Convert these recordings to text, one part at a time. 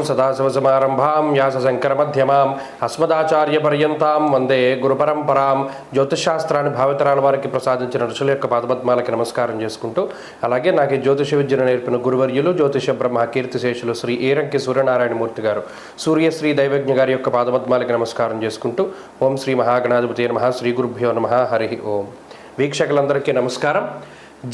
సదాశివసమారంభాం వ్యాసశంకరమధ్యమాం అస్మదాచార్యపర్యంతాం వందే గురుపరంపరాం. జ్యోతిషశాస్త్రాన్ని భావితరాల వారికి ప్రసాదించిన ఋషుల యొక్క పాదపద్మాలకి నమస్కారం చేసుకుంటూ, అలాగే నాకు ఈ జ్యోతిష విద్యను నేర్పిన గురువర్యులు జ్యోతిష బ్రహ్మ కీర్తిశేషులు శ్రీ ఏరంకి సూర్యనారాయణమూర్తి గారు, సూర్యశ్రీ దైవజ్ఞ గారి యొక్క పాదపద్మాలకి నమస్కారం చేసుకుంటూ, ఓం శ్రీ మహాగణాధిపతి నమః, శ్రీ గురుభ్యో నమః, హరి ఓం. వీక్షకులందరికీ నమస్కారం.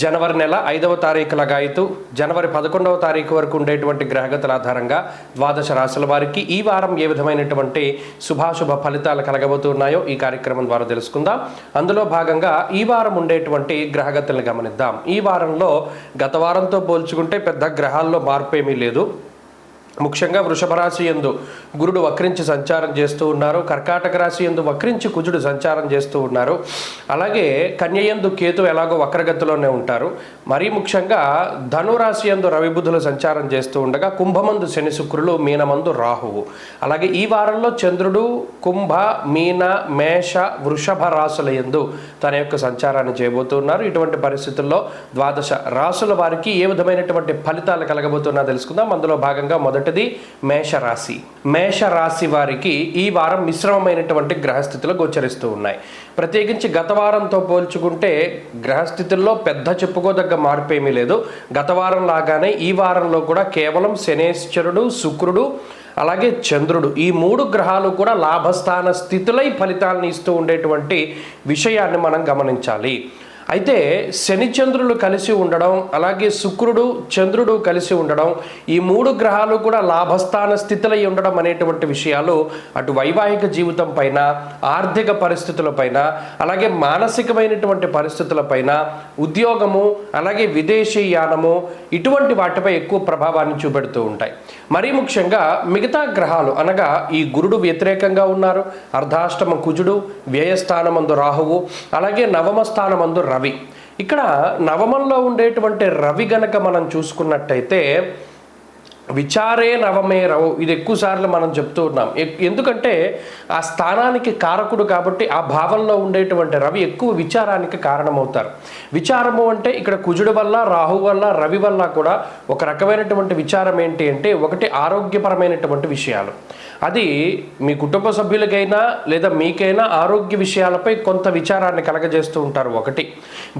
జనవరి నెల 5వ తారీఖు లగాయతు జనవరి 11వ తారీఖు వరకు ఉండేటువంటి గ్రహగతుల ఆధారంగా ద్వాదశ రాశుల వారికి ఈ వారం ఏ విధమైనటువంటి శుభాశుభ ఫలితాలు కలగబోతున్నాయో ఈ కార్యక్రమం ద్వారా తెలుసుకుందాం. అందులో భాగంగా ఈ వారం ఉండేటువంటి గ్రహగతులను గమనిద్దాం. ఈ వారంలో గత వారంతో పోల్చుకుంటే పెద్ద గ్రహాల్లో మార్పు ఏమీ లేదు. ముఖ్యంగా వృషభ రాశి యందు గురుడు వక్రించి సంచారం చేస్తూ ఉన్నారు. కర్కాటక రాశి యందు వక్రించి కుజుడు సంచారం చేస్తూ ఉన్నారు. అలాగే కన్య యందు కేతు ఎలాగో వక్రగతిలోనే ఉంటారు. మరీ ముఖ్యంగా ధనురాశి యందు రవి బుధులు సంచారం చేస్తూ ఉండగా కుంభమందు శని శుక్రులు, మీనమందు రాహువు. అలాగే ఈ వారంలో చంద్రుడు కుంభ, మీన, మేష, వృషభ రాశుల యందు తన యొక్క సంచారాన్ని చేయబోతున్నారు. ఇటువంటి పరిస్థితుల్లో ద్వాదశ రాశుల వారికి ఏ విధమైనటువంటి ఫలితాలు కలగబోతున్నా తెలుసుకుందాం. అందులో భాగంగా మొదటిది మేషరాశి. మేషరాశి వారికి ఈ వారం మిశ్రమమైనటువంటి గ్రహస్థితులు గోచరిస్తూ ఉన్నాయి. ప్రత్యేకించి గత వారంతో పోల్చుకుంటే గ్రహస్థితుల్లో పెద్ద చెప్పుకోదగ్గ మార్పు ఏమీ లేదు. గత వారం లాగానే ఈ వారంలో కూడా కేవలం శనేశ్వరుడు, శుక్రుడు, అలాగే చంద్రుడు, ఈ 3 గ్రహాలు కూడా లాభస్థాన స్థితులై ఫలితాలను ఇస్తూ ఉండేటువంటి విషయాన్ని మనం గమనించాలి. అయితే శని చంద్రులు కలిసి ఉండడం, అలాగే శుక్రుడు చంద్రుడు కలిసి ఉండడం, ఈ 3 గ్రహాలు కూడా లాభస్థాన స్థితులై ఉండడం అనేటువంటి విషయాలు అటు వైవాహిక జీవితం పైన, ఆర్థిక పరిస్థితులపైన, అలాగే మానసికమైనటువంటి పరిస్థితులపైన, ఉద్యోగము, అలాగే విదేశీ యానము, ఇటువంటి వాటిపై ఎక్కువ ప్రభావాన్ని చూపెడుతూ ఉంటాయి. మరీ ముఖ్యంగా మిగతా గ్రహాలు అనగా ఈ గురుడు వ్యతిరేకంగా ఉన్నారు, అర్ధాష్టమ కుజుడు, వ్యయస్థానమందు రాహువు, అలాగే నవమ స్థానమందు రవి. ఇక్కడ నవమంలో ఉండేటువంటి రవి గనక మనం చూసుకున్నట్టయితే విచారే నవమే రవు, ఇది ఎక్కువసార్లు మనం చెప్తూ ఉన్నాం. ఎందుకంటే ఆ స్థానానికి కారకుడు కాబట్టి ఆ భావంలో ఉండేటువంటి రవి ఎక్కువ విచారానికి కారణమవుతారు. విచారము అంటే ఇక్కడ కుజుడు వల్ల, రాహు వల్ల, రవి వల్ల కూడా ఒక రకమైనటువంటి విచారం ఏంటి అంటే, ఒకటి ఆరోగ్యపరమైనటువంటి విషయాలు. అది మీ కుటుంబ సభ్యులకైనా లేదా మీకైనా ఆరోగ్య విషయాలపై కొంత విచారాన్ని కలగజేస్తూ ఉంటారు. ఒకటి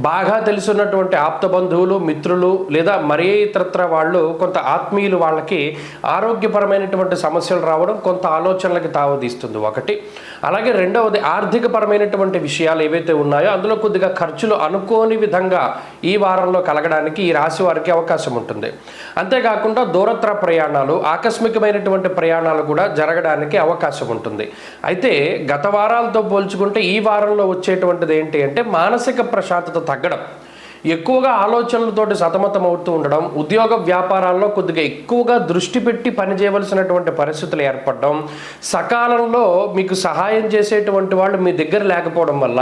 బాగా తెలుసున్నటువంటి ఆప్త బంధువులు, మిత్రులు లేదా మరే ఇతరత్ర వాళ్ళు, కొంత ఆత్మీయులు, వాళ్ళకి ఆరోగ్యపరమైనటువంటి సమస్యలు రావడం కొంత ఆలోచనలకి తావదీస్తుంది ఒకటి. అలాగే రెండవది ఆర్థిక పరమైనటువంటి విషయాలు ఏవైతే ఉన్నాయో అందులో కొద్దిగా ఖర్చులు అనుకోని విధంగా ఈ వారంలో కలగడానికి ఈ రాశి వారికి అవకాశం ఉంటుంది. అంతేకాకుండా దూరత్ర ప్రయాణాలు, ఆకస్మికమైనటువంటి ప్రయాణాలు కూడా జరగడానికి అవకాశం ఉంటుంది. అయితే గత వారాలతో పోల్చుకుంటే ఈ వారంలో వచ్చేటువంటిది ఏంటి అంటే మానసిక ప్రశాంతత తగ్గడం, ఎక్కువగా ఆలోచనలతోటి సతమతం అవుతూ ఉండడం, ఉద్యోగ వ్యాపారాల్లో కొద్దిగా ఎక్కువగా దృష్టి పెట్టి పనిచేయవలసినటువంటి పరిస్థితులు ఏర్పడడం, సకాలంలో మీకు సహాయం చేసేటువంటి వాళ్ళు మీ దగ్గర లేకపోవడం వల్ల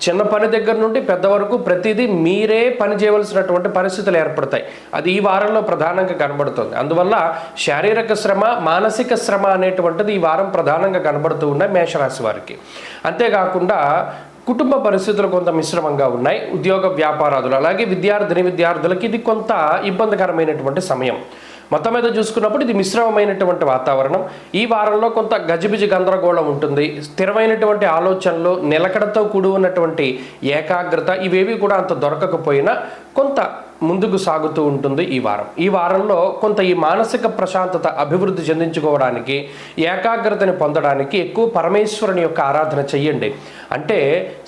చిన్న పని దగ్గర నుండి పెద్ద వరకు ప్రతిదీ మీరే పని చేయవలసినటువంటి పరిస్థితులు ఏర్పడతాయి. అది ఈ వారంలో ప్రధానంగా కనబడుతుంది. అందువల్ల శారీరక శ్రమ, మానసిక శ్రమ అనేటువంటిది ఈ వారం ప్రధానంగా కనబడుతూ ఉన్నాయి మేషరాశి వారికి. అంతేకాకుండా కుటుంబ పరిస్థితులు కొంత మిశ్రమంగా ఉన్నాయి. ఉద్యోగ వ్యాపారాదులు, అలాగే విద్యార్థులకి ఇది కొంత ఇబ్బందికరమైనటువంటి సమయం. మొత్తం మీద చూసుకున్నప్పుడు ఇది మిశ్రమమైనటువంటి వాతావరణం. ఈ వారంలో కొంత గజిబిజి గందరగోళం ఉంటుంది. స్థిరమైనటువంటి ఆలోచనలు, నిలకడతో కూడి ఉన్నటువంటి ఏకాగ్రత, ఇవేవి కూడా అంత దొరకకపోయినా కొంత ముందుకు సాగుతూ ఉంటుంది ఈ వారం. ఈ వారంలో కొంత ఈ మానసిక ప్రశాంతత అభివృద్ధి చెందించుకోవడానికి, ఏకాగ్రతని పొందడానికి ఎక్కువ పరమేశ్వరుని యొక్క ఆరాధన చెయ్యండి. అంటే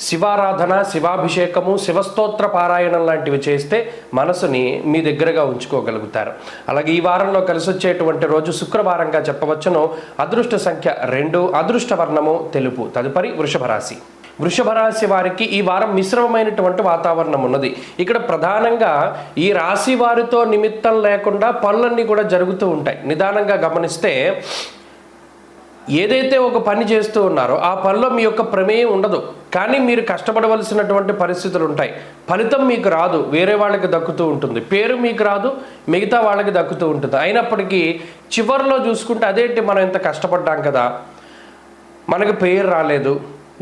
శివారాధన, శివాభిషేకము, శివస్తోత్ర పారాయణం లాంటివి చేస్తే మనసుని మీ దగ్గరగా ఉంచుకోగలుగుతారు. అలాగే ఈ వారంలో కలిసి వచ్చేటువంటి రోజు శుక్రవారంగా చెప్పవచ్చును. అదృష్ట సంఖ్య 2, అదృష్ట వర్ణము తెలుపు. తదుపరి వృషభ రాశి. వృషభ రాశి వారికి ఈ వారం మిశ్రమమైనటువంటి వాతావరణం ఉన్నది. ఇక్కడ ప్రధానంగా ఈ రాశి వారితో నిమిత్తం లేకుండా పనులన్నీ కూడా జరుగుతూ ఉంటాయి. నిదానంగా గమనిస్తే ఏదైతే ఒక పని చేస్తూ ఉన్నారో ఆ పనిలో మీ యొక్క ప్రమేయం ఉండదు, కానీ మీరు కష్టపడవలసినటువంటి పరిస్థితులు ఉంటాయి. ఫలితం మీకు రాదు, వేరే వాళ్ళకి దక్కుతూ ఉంటుంది. పేరు మీకు రాదు, మిగతా వాళ్ళకి దక్కుతూ ఉంటుంది. అయినప్పటికీ చివరిలో చూసుకుంటే అదేంటి, మనం ఇంత కష్టపడ్డాం కదా, మనకు పేరు రాలేదు,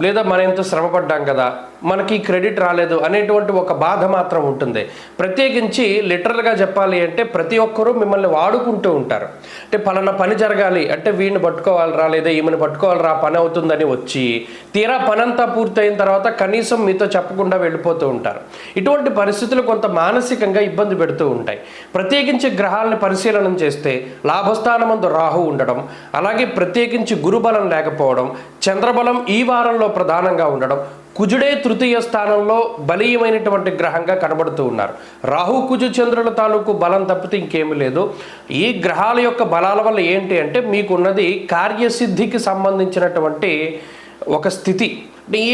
లేదా మనం ఎంతో శ్రమపడ్డాం కదా, మనకి క్రెడిట్ రాలేదు అనేటువంటి ఒక బాధ మాత్రం ఉంటుంది. ప్రత్యేకించి లిటరల్గా చెప్పాలి అంటే ప్రతి ఒక్కరూ మిమ్మల్ని వాడుకుంటూ ఉంటారు. అంటే పలానా పని జరగాలి అంటే వీడిని పట్టుకోవాలరా లేదా ఈమెను పట్టుకోవాలరా పని అవుతుందని వచ్చి తీరా పనంతా పూర్తయిన తర్వాత కనీసం మీతో చెప్పకుండా వెళ్ళిపోతూ ఉంటారు. ఇటువంటి పరిస్థితులు కొంత మానసికంగా ఇబ్బంది పెడుతూ ఉంటాయి. ప్రత్యేకించి గ్రహాలను పరిశీలన చేస్తే లాభస్థానమందు రాహు ఉండడం, అలాగే ప్రత్యేకించి గురుబలం లేకపోవడం, చంద్రబలం ఈ వారంలో ప్రధానంగా ఉండడం, కుజుడే తృతీయ స్థానంలో బలీయమైనటువంటి గ్రహంగా కనబడుతూ ఉన్నారు. రాహు కుజు చంద్రుల తాలూకు బలం తప్పితే ఇంకేమీ లేదు. ఈ గ్రహాల యొక్క బలాల వల్ల ఏంటి అంటే మీకున్నది కార్యసిద్ధికి సంబంధించినటువంటి ఒక స్థితి.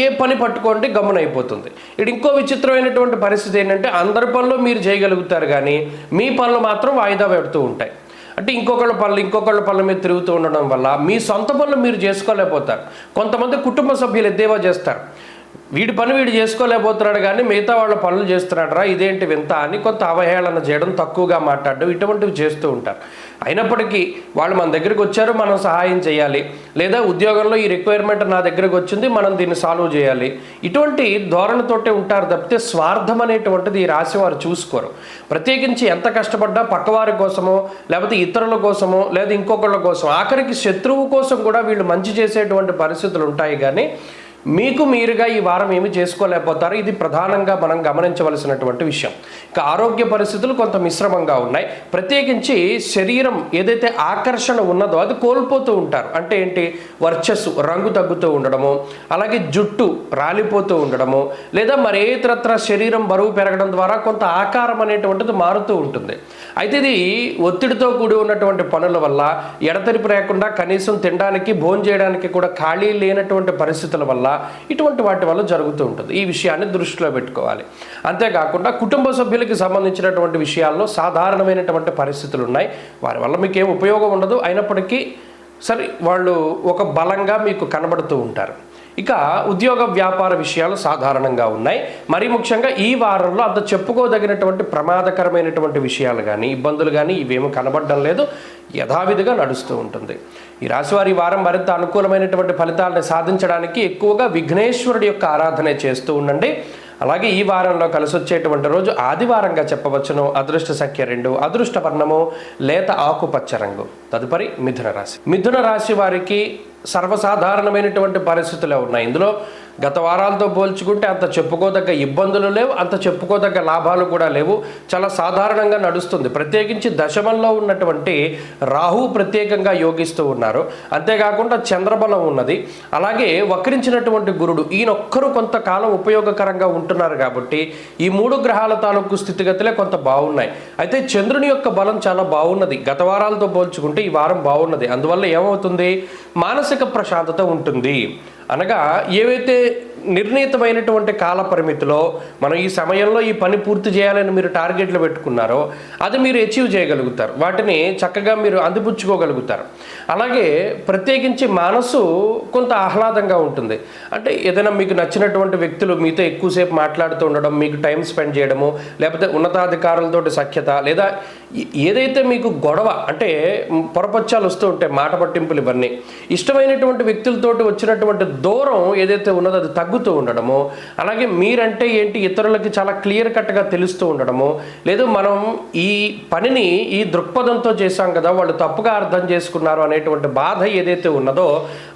ఏ పని పట్టుకోండి గమ్మునైపోతుంది. ఇది ఇంకో విచిత్రమైనటువంటి పరిస్థితి ఏంటంటే అందరి పనులు మీరు చేయగలుగుతారు కానీ మీ పనులు మాత్రం వాయిదా పెడుతూ ఉంటాయి. అంటే ఇంకొకళ్ళ పనుల మీద తిరుగుతూ ఉండడం వల్ల మీ సొంత పనులు మీరు చేసుకోలేకపోతారు. కొంతమంది కుటుంబ సభ్యులు ఎద్దేవా చేస్తారు, వీడి పని వీడు చేసుకోలేకపోతున్నాడు కానీ మిగతా వాళ్ళ పనులు చేస్తున్నాడు రా ఇదేంటి వింత అని కొంత అవహేళన చేయడం, తక్కువగా మాట్లాడడం ఇటువంటివి చేస్తూ ఉంటారు. అయినప్పటికీ వాళ్ళు మన దగ్గరికి వచ్చారు, మనం సహాయం చేయాలి, లేదా ఉద్యోగంలో ఈ రిక్వైర్మెంట్ నా దగ్గరకు వచ్చింది మనం దీన్ని సాల్వ్ చేయాలి, ఇటువంటి ధోరణితోటే ఉంటారు తప్పితే స్వార్థం అనేటువంటిది ఈ రాశి వారు చూసుకోరు. ప్రత్యేకించి ఎంత కష్టపడ్డా పక్కవారి కోసమో లేకపోతే ఇతరుల కోసమో లేదా ఇంకొకళ్ళ కోసం ఆఖరికి శత్రువు కోసం కూడా వీళ్ళు మంచి చేసేటువంటి పరిస్థితులు ఉంటాయి. కానీ మీకు మీరుగా ఈ వారం ఏమి చేసుకోలేకపోతారు. ఇది ప్రధానంగా మనం గమనించవలసినటువంటి విషయం. ఇక ఆరోగ్య పరిస్థితులు కొంత మిశ్రమంగా ఉన్నాయి. ప్రత్యేకించి శరీరం ఏదైతే ఆకర్షణ ఉన్నదో అది కోల్పోతూ ఉంటారు. అంటే ఏంటి, వర్చస్సు రంగు తగ్గుతూ ఉండడము, అలాగే జుట్టు రాలిపోతూ ఉండడము, లేదా మరి ఇతరత్ర శరీరం బరువు పెరగడం ద్వారా కొంత ఆకారం అనేటువంటిది మారుతూ ఉంటుంది. అయితే ఇది ఒత్తిడితో కూడి ఉన్నటువంటి పనుల వల్ల ఎడతెరిపి లేకుండా కనీసం తినడానికి భోజనం చేయడానికి కూడా ఖాళీ లేనటువంటి పరిస్థితుల వల్ల ఇటువంటి వాటి వల్ల జరుగుతూ ఉంటుంది. ఈ విషయాన్ని దృష్టిలో పెట్టుకోవాలి. అంతేకాకుండా కుటుంబ సభ్యులకి సంబంధించినటువంటి విషయాల్లో సాధారణమైనటువంటి పరిస్థితులు ఉన్నాయి. వారి వల్ల మీకు ఏం ఉపయోగం ఉండదు, అయినప్పటికీ సరే వాళ్ళు ఒక బలంగా మీకు కనబడుతూ ఉంటారు. ఇక ఉద్యోగ వ్యాపార విషయాలు సాధారణంగా ఉన్నాయి. మరి ముఖ్యంగా ఈ వారంలో అంత చెప్పుకోదగినటువంటి ప్రమాదకరమైనటువంటి విషయాలు కానీ ఇబ్బందులు కానీ ఇవేమీ కనబడడం లేదు, యథావిధిగా నడుస్తూ ఉంటుంది. ఈ రాశివారి వారం మరింత అనుకూలమైనటువంటి ఫలితాలను సాధించడానికి ఎక్కువగా విఘ్నేశ్వరుడి యొక్క ఆరాధన చేస్తూ ఉండండి. అలాగే ఈ వారంలో కలిసి వచ్చేటువంటి రోజు ఆదివారంగా చెప్పవచ్చును. అదృష్ట సంఖ్య 2, అదృష్ట వర్ణము లేత ఆకుపచ్చ రంగు. తదుపరి మిథున రాశి. మిథున రాశి వారికి సర్వసాధారణమైనటువంటి పరిస్థితులే ఉన్నాయి. ఇందులో గత వారాలతో పోల్చుకుంటే అంత చెప్పుకోదగ్గ ఇబ్బందులు లేవు, అంత చెప్పుకోదగ్గ లాభాలు కూడా లేవు. చాలా సాధారణంగా నడుస్తుంది. ప్రత్యేకించి దశమంలో ఉన్నటువంటి రాహు ప్రత్యేకంగా యోగిస్తూ ఉన్నారు. అంతేకాకుండా చంద్రబలం ఉన్నది. అలాగే వక్రించినటువంటి గురుడు ఈయనొక్కరు కొంతకాలం ఉపయోగకరంగా ఉంటున్నారు. కాబట్టి ఈ 3 గ్రహాల తాలూకు స్థితిగతులే కొంత బాగున్నాయి. అయితే చంద్రుని యొక్క బలం చాలా బాగున్నది. గత వారాలతో పోల్చుకుంటే ఈ వారం బాగున్నది. అందువల్ల ఏమవుతుంది, మానసిక ప్రశాంతత ఉంటుంది. అనగా ఏవైతే నిర్ణీతమైనటువంటి కాల పరిమితిలో మనం ఈ సమయంలో ఈ పని పూర్తి చేయాలని మీరు టార్గెట్లు పెట్టుకున్నారో అది మీరు అచీవ్ చేయగలుగుతారు. వాటిని చక్కగా మీరు అందిపుచ్చుకోగలుగుతారు. అలాగే ప్రత్యేకించి మనసు కొంత ఆహ్లాదంగా ఉంటుంది. అంటే ఏదైనా మీకు నచ్చినటువంటి వ్యక్తులు మీతో ఎక్కువసేపు మాట్లాడుతూ ఉండడం, మీకు టైం స్పెండ్ చేయడము, లేకపోతే ఉన్నతాధికారులతో సఖ్యత, లేదా ఏదైతే మీకు గొడవ అంటే పొరపచ్చాలు వస్తూ ఉంటాయి, మాట పట్టింపులు, ఇవన్నీ ఇష్టమైనటువంటి వ్యక్తులతోటి వచ్చినటువంటి దూరం ఏదైతే ఉన్నదో అది తగ్గుతూ ఉండడము, అలాగే మీరంటే ఏంటి ఇతరులకి చాలా క్లియర్ కట్గా తెలుస్తూ ఉండడము, లేదు మనం ఈ పనిని ఈ దృక్పథంతో చేశాం కదా వాళ్ళు తప్పుగా అర్థం చేసుకున్నారు అనేటువంటి బాధ ఏదైతే ఉన్నదో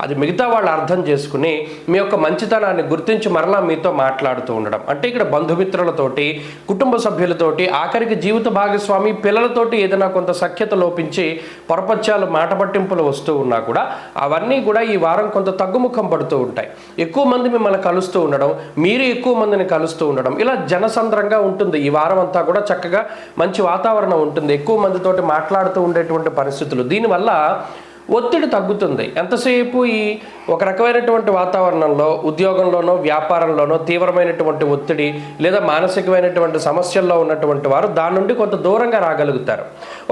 అది మిగతా వాళ్ళు అర్థం చేసుకుని మీ యొక్క మంచితనాన్ని గుర్తించి మరలా మీతో మాట్లాడుతూ ఉండడం. అంటే ఇక్కడ బంధుమిత్రులతోటి, కుటుంబ సభ్యులతోటి, ఆఖరికి జీవిత భాగస్వామి పిల్లలతోటి ఏదైనా కొంత సఖ్యత లోపించి పొరపచ్చాలు, మాట పట్టింపులు వస్తూ ఉన్నా కూడా అవన్నీ కూడా ఈ వారం కొంత తగ్గుముఖం పడుతూ ఉంటాయి. ఎక్కువ మంది మిమ్మల్ని కలుస్తూ ఉండడం, మీరు ఎక్కువ మందిని కలుస్తూ ఉండడం, ఇలా జనసంద్రంగా ఉంటుంది. ఈ వారం అంతా కూడా చక్కగా మంచి వాతావరణం ఉంటుంది. ఎక్కువ మందితోటి మాట్లాడుతూ ఉండేటువంటి పరిస్థితులు. దీనివల్ల ఒత్తిడి తగ్గుతుంది. ఎంతసేపు ఈ ఒక రకమైనటువంటి వాతావరణంలో ఉద్యోగంలోనో వ్యాపారంలోనో తీవ్రమైనటువంటి ఒత్తిడి లేదా మానసికమైనటువంటి సమస్యల్లో ఉన్నటువంటి వారు దాని నుండి కొంత దూరంగా రాగలుగుతారు.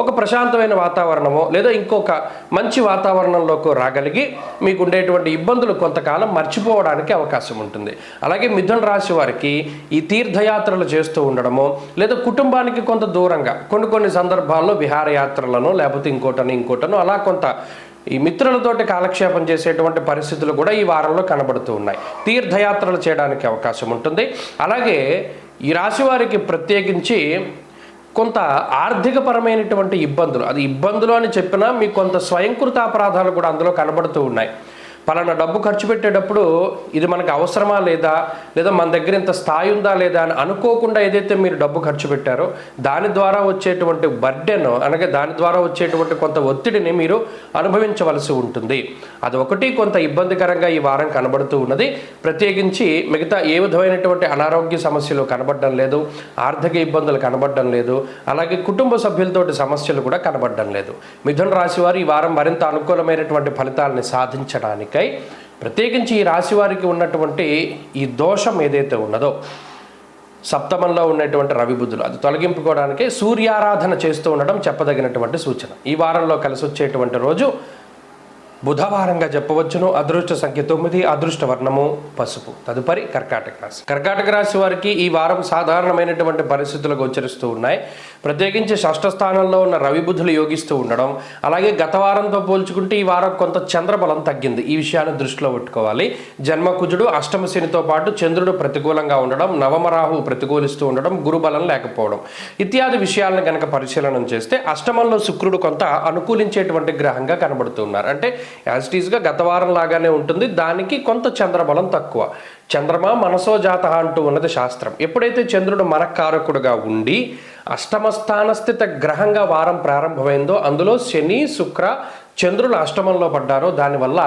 ఒక ప్రశాంతమైన వాతావరణమో లేదా ఇంకొక మంచి వాతావరణంలోకి రాగలిగి మీకు ఉండేటువంటి ఇబ్బందులు కొంతకాలం మర్చిపోవడానికి అవకాశం ఉంటుంది. అలాగే మిథున రాశి వారికి ఈ తీర్థయాత్రలు చేస్తూ ఉండడమో లేదా కుటుంబానికి కొంత దూరంగా కొన్ని సందర్భాల్లో విహారయాత్రలను లేకపోతే ఇంకోటను అలా కొంత ఈ మిత్రులతోటి కాలక్షేపం చేసేటువంటి పరిస్థితులు కూడా ఈ వారంలో కనబడుతూ ఉన్నాయి. తీర్థయాత్రలు చేయడానికి అవకాశం ఉంటుంది. అలాగే ఈ రాశి వారికి ప్రత్యేకించి కొంత ఆర్థికపరమైనటువంటి ఇబ్బందులు, అది ఇబ్బందులు అని చెప్పినా మీకు కొంత స్వయంకృత అపరాధాలు కూడా అందులో కనబడుతూ ఉన్నాయి. పలానా డబ్బు ఖర్చు పెట్టేటప్పుడు ఇది మనకు అవసరమా లేదా మన దగ్గర ఇంత స్థాయి ఉందా లేదా అని అనుకోకుండా ఏదైతే మీరు డబ్బు ఖర్చు పెట్టారో దాని ద్వారా వచ్చేటువంటి బర్డెన్, అనగా దాని ద్వారా వచ్చేటువంటి కొంత ఒత్తిడిని మీరు అనుభవించవలసి ఉంటుంది. అది ఒకటి కొంత ఇబ్బందికరంగా ఈ వారం కనబడుతూ ఉన్నది. ప్రత్యేకించి మిగతా ఏ విధమైనటువంటి అనారోగ్య సమస్యలు కనబడడం లేదు, ఆర్థిక ఇబ్బందులు కనబడడం లేదు, అలాగే కుటుంబ సభ్యులతోటి సమస్యలు కూడా కనబడడం లేదు. మిథున రాశి వారు ఈ వారం మరింత అనుకూలమైనటువంటి ఫలితాలని సాధించడానికి ప్రత్యేకించి ఈ రాశి వారికి ఉన్నటువంటి ఈ దోషం ఏదైతే ఉన్నదో, సప్తమంలో ఉన్నటువంటి రవి బుధులు, అది తొలగింపుకోవడానికి సూర్యారాధన చేస్తూ ఉండడం చెప్పదగినటువంటి సూచన. ఈ వారంలో కలిసి వచ్చేటువంటి రోజు బుధవారంగా చెప్పవచ్చును. అదృష్ట సంఖ్య 9, అదృష్ట వర్ణము పసుపు. తదుపరి కర్కాటక రాశి. కర్కాటక రాశి వారికి ఈ వారం సాధారణమైనటువంటి పరిస్థితులు గోచరిస్తూ ఉన్నాయి. ప్రత్యేకించి షష్ఠ స్థానంలో ఉన్న రవి బుధులు యోగిస్తూ ఉండడం, అలాగే గత వారంతో పోల్చుకుంటే ఈ వారం కొంత చంద్రబలం తగ్గింది. ఈ విషయాన్ని దృష్టిలో పెట్టుకోవాలి. జన్మకుజుడు అష్టమ శనితో పాటు చంద్రుడు ప్రతికూలంగా ఉండడం, నవమరాహు ప్రతికూలిస్తూ ఉండడం, గురుబలం లేకపోవడం ఇత్యాది విషయాలను కనుక పరిశీలన చేస్తే అష్టమంలో శుక్రుడు కొంత అనుకూలించేటువంటి గ్రహంగా కనబడుతున్నారు. అంటే యాజ్ ఇట్ ఈస్గా గత వారం లాగానే ఉంటుంది, దానికి కొంత చంద్రబలం తక్కువ. చంద్రమా మనసో జాత అంటూ ఉన్నది శాస్త్రం. ఎప్పుడైతే చంద్రుడు మనకారకుడుగా ఉండి అష్టమ స్థానస్థిత గ్రహంగా వారం ప్రారంభమైందో అందులో శని శుక్ర చంద్రులు అష్టమంలో పడ్డారో దానివల్ల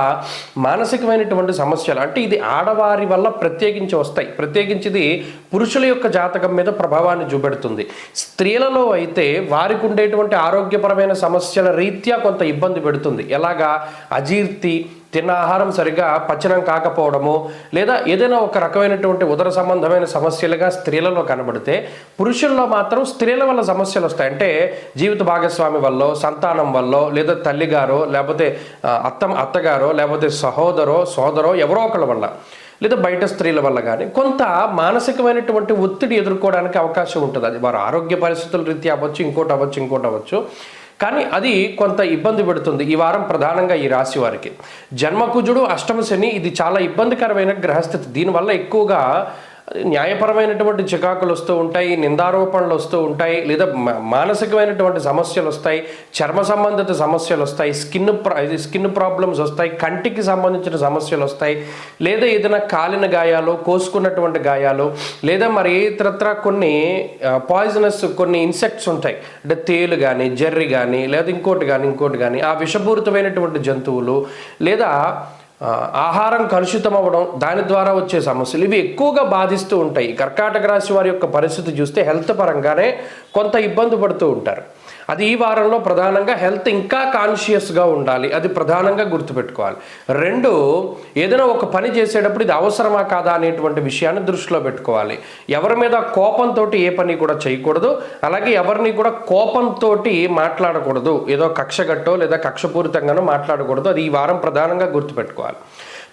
మానసికమైనటువంటి సమస్యలు, అంటే ఇది ఆడవారి వల్ల ప్రత్యేకించి వస్తాయి. ప్రత్యేకించి ఇది పురుషుల యొక్క జాతకం మీద ప్రభావాన్ని చూపెడుతుంది. స్త్రీలలో అయితే వారికి ఉండేటువంటి ఆరోగ్యపరమైన సమస్యల రీత్యా కొంత ఇబ్బంది పెడుతుంది. ఎలాగా? అజీర్తి, తిన్న ఆహారం సరిగా పచనం కాకపోవడము, లేదా ఏదైనా ఒక రకమైనటువంటి ఉదర సంబంధమైన సమస్యలుగా స్త్రీలలో కనబడితే, పురుషుల్లో మాత్రం స్త్రీల వల్ల సమస్యలు వస్తాయి. అంటే జీవిత భాగస్వామి వల్ల, సంతానం వల్ల, లేదా తల్లిగారో, లేకపోతే అత్తగారో, లేకపోతే సోదరో ఎవరో ఒకళ్ళ వల్ల, లేదా బయట స్త్రీల వల్ల కానీ కొంత మానసికమైనటువంటి ఒత్తిడి ఎదుర్కోవడానికి అవకాశం ఉంటుంది. అది వారి ఆరోగ్య పరిస్థితుల రీత్యా అవ్వచ్చు, ఇంకోటి అవ్వచ్చు. కానీ అది కొంత ఇబ్బంది పెడుతుంది ఈ వారం ప్రధానంగా ఈ రాశి వారికి. జన్మకుజుడు అష్టమ శని, ఇది చాలా ఇబ్బందికరమైన గ్రహస్థితి. దీనివల్ల ఎక్కువగా న్యాయపరమైనటువంటి చికాకులు వస్తూ ఉంటాయి, నిందారోపణలు వస్తూ ఉంటాయి, లేదా మానసికమైనటువంటి సమస్యలు వస్తాయి, చర్మ సంబంధిత సమస్యలు వస్తాయి, స్కిన్ ప్రాబ్లమ్స్ వస్తాయి, కంటికి సంబంధించిన సమస్యలు వస్తాయి, లేదా ఏదైనా కాలిన గాయాలు, కోసుకున్నటువంటి గాయాలు, లేదా మరి ఇతరత్ర కొన్ని పాయిజనస్ కొన్ని ఇన్సెక్ట్స్ ఉంటాయి, అంటే తేలు కానీ జర్రి కానీ లేదా ఇంకోటి కానీ ఆ విషపూరితమైనటువంటి జంతువులు, లేదా ఆహారం కలుషితం అవ్వడం, దాని ద్వారా వచ్చే సమస్యలు ఇవి ఎక్కువగా బాధిస్తూ ఉంటాయి. కర్కాటక రాశి వారి యొక్క పరిస్థితి చూస్తే హెల్త్ పరంగానే కొంత ఇబ్బంది పడుతూ ఉంటారు. అది ఈ వారంలో ప్రధానంగా హెల్త్ ఇంకా కాన్షియస్గా ఉండాలి, అది ప్రధానంగా గుర్తుపెట్టుకోవాలి. రెండు, ఏదైనా ఒక పని చేసేటప్పుడు ఇది అవసరమా కాదా అనేటువంటి విషయాన్ని దృష్టిలో పెట్టుకోవాలి. ఎవరి మీద కోపంతో ఏ పని కూడా చేయకూడదు, అలాగే ఎవరిని కూడా కోపంతో మాట్లాడకూడదు, ఏదో కక్షగట్టో లేదా కక్షపూరితంగానో మాట్లాడకూడదు. అది ఈ వారం ప్రధానంగా గుర్తుపెట్టుకోవాలి.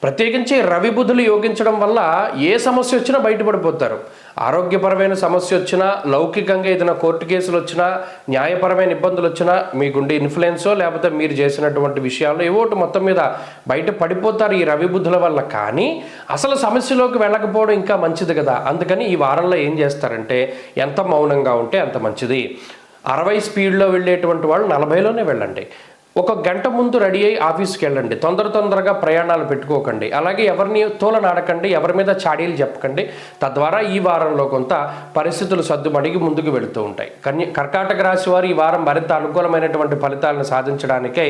ప్రత్యేకించి రవి బుధులు యోగించడం వల్ల ఏ సమస్య వచ్చినా బయటపడిపోతారు. ఆరోగ్యపరమైన సమస్య వచ్చినా, లౌకికంగా ఏదైనా కోర్టు కేసులు వచ్చినా, న్యాయపరమైన ఇబ్బందులు వచ్చినా, మీకుండే ఇన్ఫ్లుయెన్సో లేకపోతే మీరు చేసినటువంటి విషయాల్లో ఏవోటి మొత్తం మీద బయట పడిపోతారు ఈ రవి బుధుల వల్ల. కానీ అసలు సమస్యలోకి వెళ్ళకపోవడం ఇంకా మంచిది కదా. అందుకని ఈ వారంలో ఏం చేస్తారంటే, ఎంత మౌనంగా ఉంటే అంత మంచిది. 60 స్పీడ్లో వెళ్ళేటువంటి వాళ్ళు 40లోనే వెళ్ళండి. ఒక గంట ముందు రెడీ అయ్యి ఆఫీస్కి వెళ్ళండి. తొందరగా ప్రయాణాలు పెట్టుకోకండి. అలాగే ఎవరిని తోలనాడకండి, ఎవరి మీద చాడీలు చెప్పకండి. తద్వారా ఈ వారంలో కొంత పరిస్థితులు సర్దుమడిగి ముందుకు వెళుతూ ఉంటాయి. కర్కాటక రాశి వారు ఈ వారం మరింత అనుకూలమైనటువంటి ఫలితాలను సాధించడానికై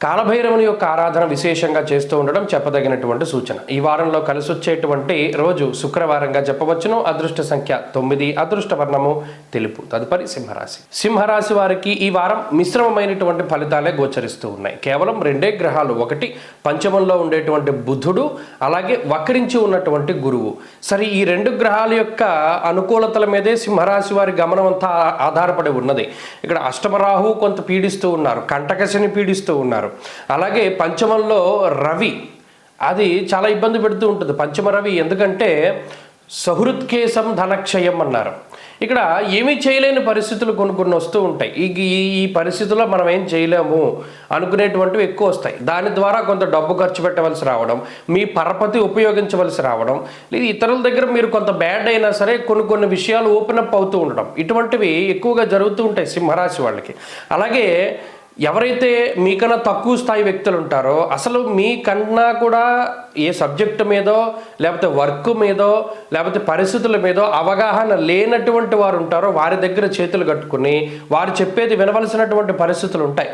కాలభైరవుని యొక్క ఆరాధన విశేషంగా చేస్తూ ఉండడం చెప్పదగినటువంటి సూచన. ఈ వారంలో కలిసి వచ్చేటువంటి రోజు శుక్రవారంగా చెప్పవచ్చును. అదృష్ట సంఖ్య 9, అదృష్ట వర్ణము తెలుపు. తదుపరి సింహరాశి. సింహరాశి వారికి ఈ వారం మిశ్రమమైనటువంటి ఫలితాలే గోచరిస్తూ ఉన్నాయి. కేవలం 2 గ్రహాలు, ఒకటి పంచమంలో ఉండేటువంటి బుధుడు, అలాగే వక్రించి ఉన్నటువంటి గురువు. సరే, ఈ 2 గ్రహాల యొక్క అనుకూలతల మీదే సింహరాశి వారి గమనం అంతా ఆధారపడి ఉన్నది. ఇక్కడ అష్టమరాహు కొంత పీడిస్తూ ఉన్నారు, కంటకశని పీడిస్తూ ఉన్నారు. అలాగే పంచమంలో రవి, అది చాలా ఇబ్బంది పెడుతూ ఉంటుంది పంచమ రవి. ఎందుకంటే సహృత్కేశం ధనక్షయం అన్నారు. ఇక్కడ ఏమీ చేయలేని పరిస్థితులు కొన్ని వస్తూ ఉంటాయి. ఈ పరిస్థితుల్లో మనం ఏం చేయలేము అనుకునేటువంటివి ఎక్కువ వస్తాయి. దాని ద్వారా కొంత డబ్బు ఖర్చు పెట్టవలసి రావడం, మీ పరపతి ఉపయోగించవలసి రావడం, లేదా ఇతరుల దగ్గర మీరు కొంత బ్యాడ్ అయినా సరే కొన్ని విషయాలు ఓపెన్ అప్ అవుతూ ఉండడం, ఇటువంటివి ఎక్కువగా జరుగుతూ ఉంటాయి సింహరాశి వాళ్ళకి. అలాగే ఎవరైతే మీకన్నా తక్కువ స్థాయి వ్యక్తులు ఉంటారో, అసలు మీకన్నా కూడా ఏ సబ్జెక్టు మీదో లేకపోతే వర్క్ మీదో లేకపోతే పరిస్థితుల మీదో అవగాహన లేనటువంటి వారు ఉంటారో వారి దగ్గర చేతులు కట్టుకుని వారు చెప్పేది వినవలసినటువంటి పరిస్థితులు ఉంటాయి.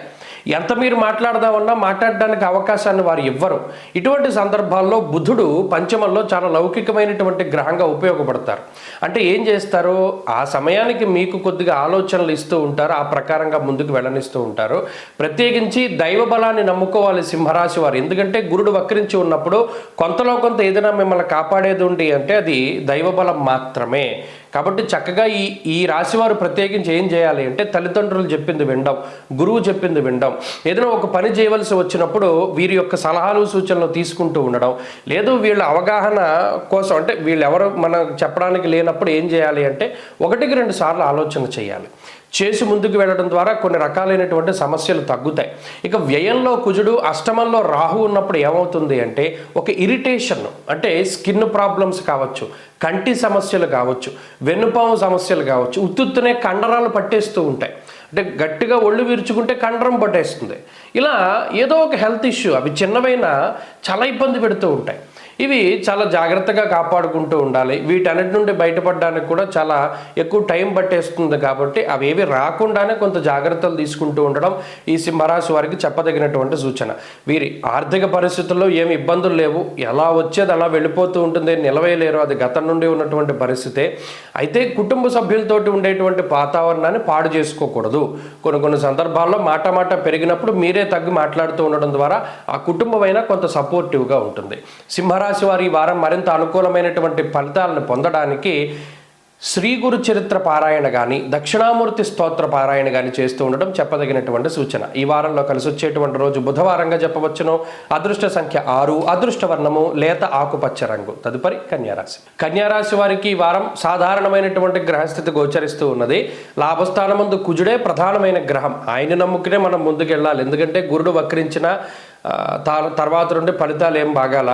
ఎంత మీరు మాట్లాడదామన్నా మాట్లాడడానికి అవకాశాన్ని వారు ఇవ్వరు. ఇటువంటి సందర్భాల్లో బుధుడు పంచమంలో చాలా లౌకికమైనటువంటి గ్రహంగా ఉపయోగపడతారు. అంటే ఏం చేస్తారు, ఆ సమయానికి మీకు కొద్దిగా ఆలోచనలు ఇస్తూ ఉంటారు, ఆ ప్రకారంగా ముందుకు వెళ్ళనిస్తూ ఉంటారు. ప్రత్యేకించి దైవ బలాన్ని నమ్ముకోవాలి సింహరాశి వారు. ఎందుకంటే గురుడు వక్రించి ఉన్నప్పుడు కొంతలో కొంత ఏదైనా మిమ్మల్ని కాపాడేది ఉండి అంటే అది దైవ బలం మాత్రమే. కాబట్టి చక్కగా ఈ రాశివారు ప్రత్యేకించి ఏం చేయాలి అంటే తల్లిదండ్రులు చెప్పింది వినడం, గురువు చెప్పింది వినడం, ఏదైనా ఒక పని చేయవలసి వచ్చినప్పుడు వీరి యొక్క సలహాలు సూచనలు తీసుకుంటూ ఉండడం, లేదు వీళ్ళ అవగాహన కోసం అంటే వీళ్ళెవరు మనం చెప్పడానికి లేనప్పుడు ఏం చేయాలి అంటే 1-2 సార్లు ఆలోచన చేయాలి. చేసి ముందుకు వెళ్ళడం ద్వారా కొన్ని రకాలైనటువంటి సమస్యలు తగ్గుతాయి. ఇక వ్యయంలో కుజుడు, అష్టమంలో రాహు ఉన్నప్పుడు ఏమవుతుంది అంటే ఒక ఇరిటేషన్, అంటే స్కిన్ ప్రాబ్లమ్స్ కావచ్చు, కంటి సమస్యలు కావచ్చు, వెన్నుపాము సమస్యలు కావచ్చు, ఉత్తునే కండరాలు పట్టేస్తూ ఉంటాయి. అంటే గట్టిగా ఒళ్ళు విరుచుకుంటే కండరం పట్టేస్తుంది. ఇలా ఏదో ఒక హెల్త్ ఇష్యూ, అవి చిన్నవైనా చాలా ఇబ్బంది పెడుతూ ఉంటాయి. ఇవి చాలా జాగ్రత్తగా కాపాడుకుంటూ ఉండాలి. వీటన్నిటి నుండి బయటపడడానికి కూడా చాలా ఎక్కువ టైం పట్టేస్తుంది. కాబట్టి అవేవి రాకుండానే కొంత జాగ్రత్తలు తీసుకుంటూ ఉండడం ఈ సింహరాశి వారికి చెప్పదగినటువంటి సూచన. వీరి ఆర్థిక పరిస్థితుల్లో ఏమి ఇబ్బందులు లేవు, ఎలా వచ్చేది అలా వెళ్ళిపోతూ ఉంటుంది, నిలవేయలేరు, అది గతం నుండి ఉన్నటువంటి పరిస్థితే. అయితే కుటుంబ సభ్యులతోటి ఉండేటువంటి వాతావరణాన్ని పాడు చేసుకోకూడదు. కొన్ని సందర్భాల్లో మాట పెరిగినప్పుడు మీరే తగ్గి మాట్లాడుతూ ఉండడం ద్వారా ఆ కుటుంబమైనా కొంత సపోర్టివ్గా ఉంటుంది. సింహరాశి వారి ఈ వారం మరింత అనుకూలమైనటువంటి ఫలితాలను పొందడానికి శ్రీ గురు చరిత్ర పారాయణ కానీ దక్షిణామూర్తి స్తోత్ర పారాయణ కానీ చేస్తూ ఉండడం చెప్పదగినటువంటి సూచన. ఈ వారంలో కలిసి వచ్చేటువంటి రోజు బుధవారంగా చెప్పవచ్చును. అదృష్ట సంఖ్య 6, అదృష్ట వర్ణము లేత ఆకుపచ్చ రంగు. తదుపరి కన్యారాశి. కన్యారాశి వారికి ఈ వారం సాధారణమైనటువంటి గ్రహస్థితి గోచరిస్తూ ఉన్నది. లాభస్థానమందు కుజుడే ప్రధానమైన గ్రహం. ఆయన నమ్ముకునే మనం ముందుకెళ్ళాలి. ఎందుకంటే గురుడు వక్రించిన తర్వాత నుండి ఫలితాలు ఏం బాగాల.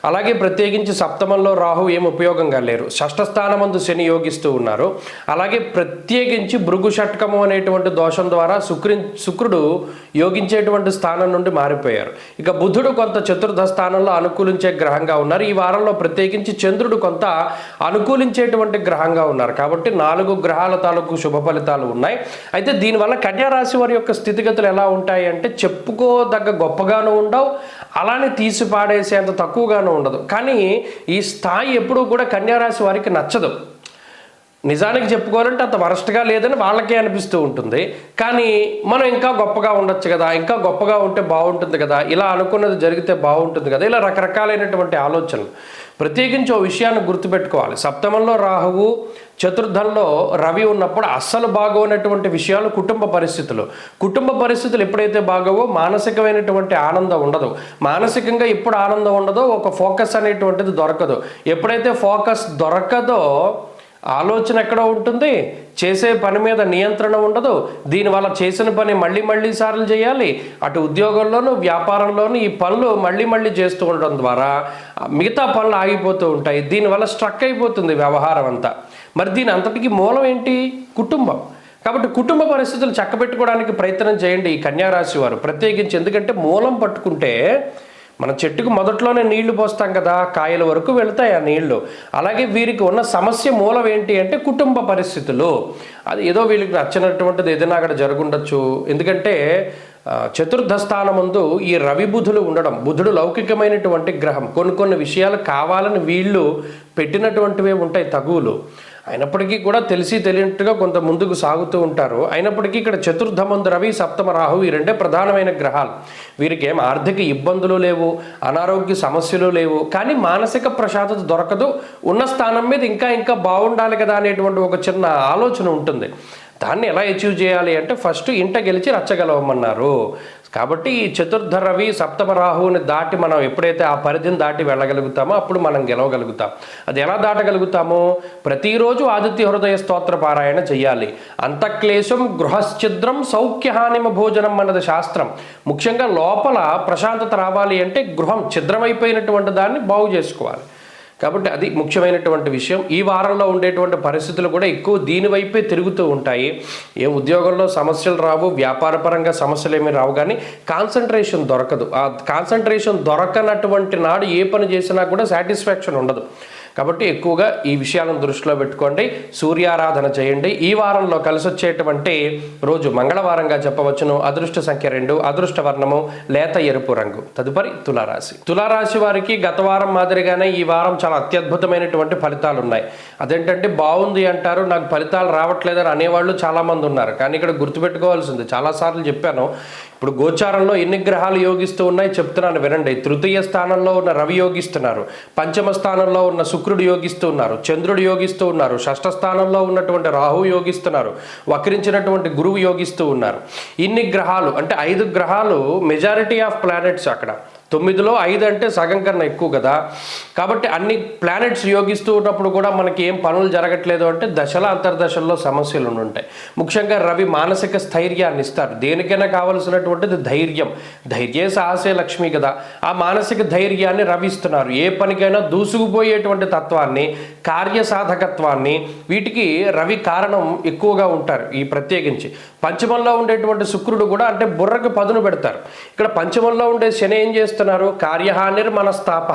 అలాగే ప్రత్యేకించి సప్తమంలో రాహు ఏం ఉపయోగంగా లేరు. షష్ఠ స్థానమందు శని యోగిస్తూ ఉన్నారు. అలాగే ప్రత్యేకించి భృగు షట్కము అనేటువంటి దోషం ద్వారా శుక్రుడు యోగించేటువంటి స్థానం నుండి మారిపోయారు. ఇక బుధుడు కొంత చతుర్థ స్థానంలో అనుకూలించే గ్రహంగా ఉన్నారు. ఈ వారంలో ప్రత్యేకించి చంద్రుడు కొంత అనుకూలించేటువంటి గ్రహంగా ఉన్నారు. కాబట్టి 4 గ్రహాల తాలూకు శుభ ఫలితాలు ఉన్నాయి. అయితే దీనివల్ల కన్యారాశి వారి యొక్క స్థితిగతులు ఎలా ఉంటాయి అంటే చెప్పుకోదగ్గ గొప్పగాను ఉండవు, అలానే తీసి పాడేసేంత తక్కువగాను ఉండదు. కానీ ఈ స్థాయి ఎప్పుడూ కూడా కన్యారాశి వారికి నచ్చదు. నిజానికి చెప్పుకోవాలంటే అంత వరస్ట్గా లేదని వాళ్ళకే అనిపిస్తూ ఉంటుంది. కానీ మనం ఇంకా గొప్పగా ఉండొచ్చు కదా, ఇంకా గొప్పగా ఉంటే బాగుంటుంది కదా, ఇలా అనుకున్నది జరిగితే బాగుంటుంది కదా, ఇలా రకరకాలైనటువంటి ఆలోచనలు. ప్రత్యేకించి ఓ విషయాన్ని గుర్తుపెట్టుకోవాలి. సప్తమంలో రాహువు, చతుర్థంలో రవి ఉన్నప్పుడు అస్సలు బాగోనటువంటి విషయాలు కుటుంబ పరిస్థితులు ఎప్పుడైతే బాగోవో మానసికమైనటువంటి ఆనందం ఉండదు. మానసికంగా ఎప్పుడు ఆనందం ఉండదో ఒక ఫోకస్ అనేటువంటిది దొరకదు. ఎప్పుడైతే ఫోకస్ దొరకదో ఆలోచన ఎక్కడో ఉంటుంది, చేసే పని మీద నియంత్రణ ఉండదు. దీనివల్ల చేసిన పని మళ్ళీ సార్లు చేయాలి. అటు ఉద్యోగంలోనూ వ్యాపారంలోనూ ఈ పనులు మళ్ళీ చేస్తూ ఉండడం ద్వారా మిగతా పనులు ఆగిపోతూ ఉంటాయి. దీనివల్ల స్ట్రక్ అయిపోతుంది వ్యవహారం అంతా. మరి దీని అంతటికి మూలం ఏంటి? కుటుంబం. కాబట్టి కుటుంబ పరిస్థితులు చక్కబెట్టుకోవడానికి ప్రయత్నం చేయండి ఈ కన్యారాశి వారు ప్రత్యేకించి. ఎందుకంటే మూలం పట్టుకుంటే మన చెట్టుకు మొదట్లోనే నీళ్లు పోస్తాం కదా, కాయల వరకు వెళతాయి ఆ నీళ్లు. అలాగే వీరికి ఉన్న సమస్య మూలం ఏంటి అంటే కుటుంబ పరిస్థితులు. అది ఏదో వీళ్ళకి నచ్చినటువంటిది ఏదైనా అక్కడ జరుగుండొచ్చు. ఎందుకంటే చతుర్థ స్థానమందు ఈ రవి బుధులు ఉండడం, బుధుడు లౌకికమైనటువంటి గ్రహం. కొన్ని విషయాలు కావాలని వీళ్ళు పెట్టినటువంటివే ఉంటాయి తగువులు. అయినప్పటికీ కూడా తెలిసి తెలియనట్టుగా కొంత ముందుకు సాగుతూ ఉంటారు. అయినప్పటికీ ఇక్కడ చతుర్థమందు రవి, సప్తమ రాహు ఈ రెండే ప్రధానమైన గ్రహాలు. వీరికి ఏం ఆర్థిక ఇబ్బందులు లేవు, అనారోగ్య సమస్యలు లేవు. కానీ మానసిక ప్రశాంతత దొరకదు. ఉన్న స్థానం మీద ఇంకా బాగుండాలి కదా అనేటువంటి ఒక చిన్న ఆలోచన ఉంటుంది. దాన్ని ఎలా అచీవ్ చేయాలి అంటే ఫస్ట్ ఇంట గెలిచి రచ్చగలవమన్నారు. కాబట్టి ఈ చతుర్థ రవి సప్తమ రాహువుని దాటి మనం ఎప్పుడైతే ఆ పరిధిని దాటి వెళ్ళగలుగుతామో అప్పుడు మనం గెలవగలుగుతాం. అది ఎలా దాటగలుగుతామో, ప్రతిరోజు ఆదిత్య హృదయ స్తోత్ర పారాయణ చెయ్యాలి. అంతఃక్లేశం గృహశ్చిద్రం సౌఖ్యహానిమ భోజనం అన్నది శాస్త్రం. ముఖ్యంగా లోపల ప్రశాంతత రావాలి అంటే గృహం ఛిద్రమైపోయినటువంటి దాన్ని బాగు చేసుకోవాలి. కాబట్టి అది ముఖ్యమైనటువంటి విషయం. ఈ వారంలో ఉండేటువంటి పరిస్థితులు కూడా ఎక్కువ దీనివైపే తిరుగుతూ ఉంటాయి. ఏం ఉద్యోగంలో సమస్యలు రావు, వ్యాపారపరంగా సమస్యలు ఏమీ రావు, కానీ కాన్సన్ట్రేషన్ దొరకదు. ఆ కాన్సన్ట్రేషన్ దొరకనటువంటి నాడు ఏ పని చేసినా కూడా సాటిస్ఫాక్షన్ ఉండదు. కాబట్టి ఎక్కువగా ఈ విషయాలను దృష్టిలో పెట్టుకోండి. సూర్యారాధన చేయండి. ఈ వారంలో కలిసి వచ్చేటువంటి రోజు మంగళవారంగా చెప్పవచ్చును. అదృష్ట సంఖ్య 2, అదృష్ట వర్ణము లేత ఎరుపు రంగు. తదుపరి తులారాశి. తులారాశి వారికి గత వారం మాదిరిగానే ఈ వారం చాలా అత్యద్భుతమైనటువంటి ఫలితాలు ఉన్నాయి. అదేంటంటే బాగుంది అంటారు, నాకు ఫలితాలు రావట్లేదని అనేవాళ్ళు చాలామంది ఉన్నారు. కానీ ఇక్కడ గుర్తుపెట్టుకోవాల్సింది, చాలాసార్లు చెప్పాను, ఇప్పుడు గోచారంలో ఎన్ని గ్రహాలు యోగిస్తూ ఉన్నాయి చెప్తున్నాను వినండి. తృతీయ స్థానంలో ఉన్న రవి యోగిస్తున్నారు, పంచమ స్థానంలో ఉన్న శుక్రుడు యోగిస్తూ ఉన్నారు, చంద్రుడు యోగిస్తూ ఉన్నారు, షష్ఠ స్థానంలో ఉన్నటువంటి రాహు యోగిస్తున్నారు, వక్రించినటువంటి గురువు యోగిస్తూ ఉన్నారు. ఇన్ని గ్రహాలు అంటే 5 గ్రహాలు మెజారిటీ ఆఫ్ ప్లానెట్స్. అక్కడ 9లో 5 అంటే సగం కన్నా ఎక్కువ కదా. కాబట్టి అన్ని ప్లానెట్స్ యోగిస్తూ ఉన్నప్పుడు కూడా మనకి ఏం పనులు జరగట్లేదు అంటే దశల అంతర్దశల్లో సమస్యలు ఉంటాయి. ముఖ్యంగా రవి మానసిక స్థైర్యాన్ని ఇస్తారు. దేనికైనా కావలసినటువంటిది ధైర్యం. ధైర్యే సాహసే లక్ష్మి కదా. ఆ మానసిక ధైర్యాన్ని రవి ఇస్తున్నారు. ఏ పనికైనా దూసుకుపోయేటువంటి తత్వాన్ని, కార్యసాధకత్వాన్ని, వీటికి రవి కారణం ఎక్కువగా ఉంటారు. ఈ ప్రత్యేకించి పంచమంలో ఉండేటువంటి శుక్రుడు కూడా అంటే బుర్రకు పదును పెడతారు. ఇక్కడ పంచమంలో ఉండే శని ఏం చేస్తున్నారు? కార్యహానిర్ మనస్తాప,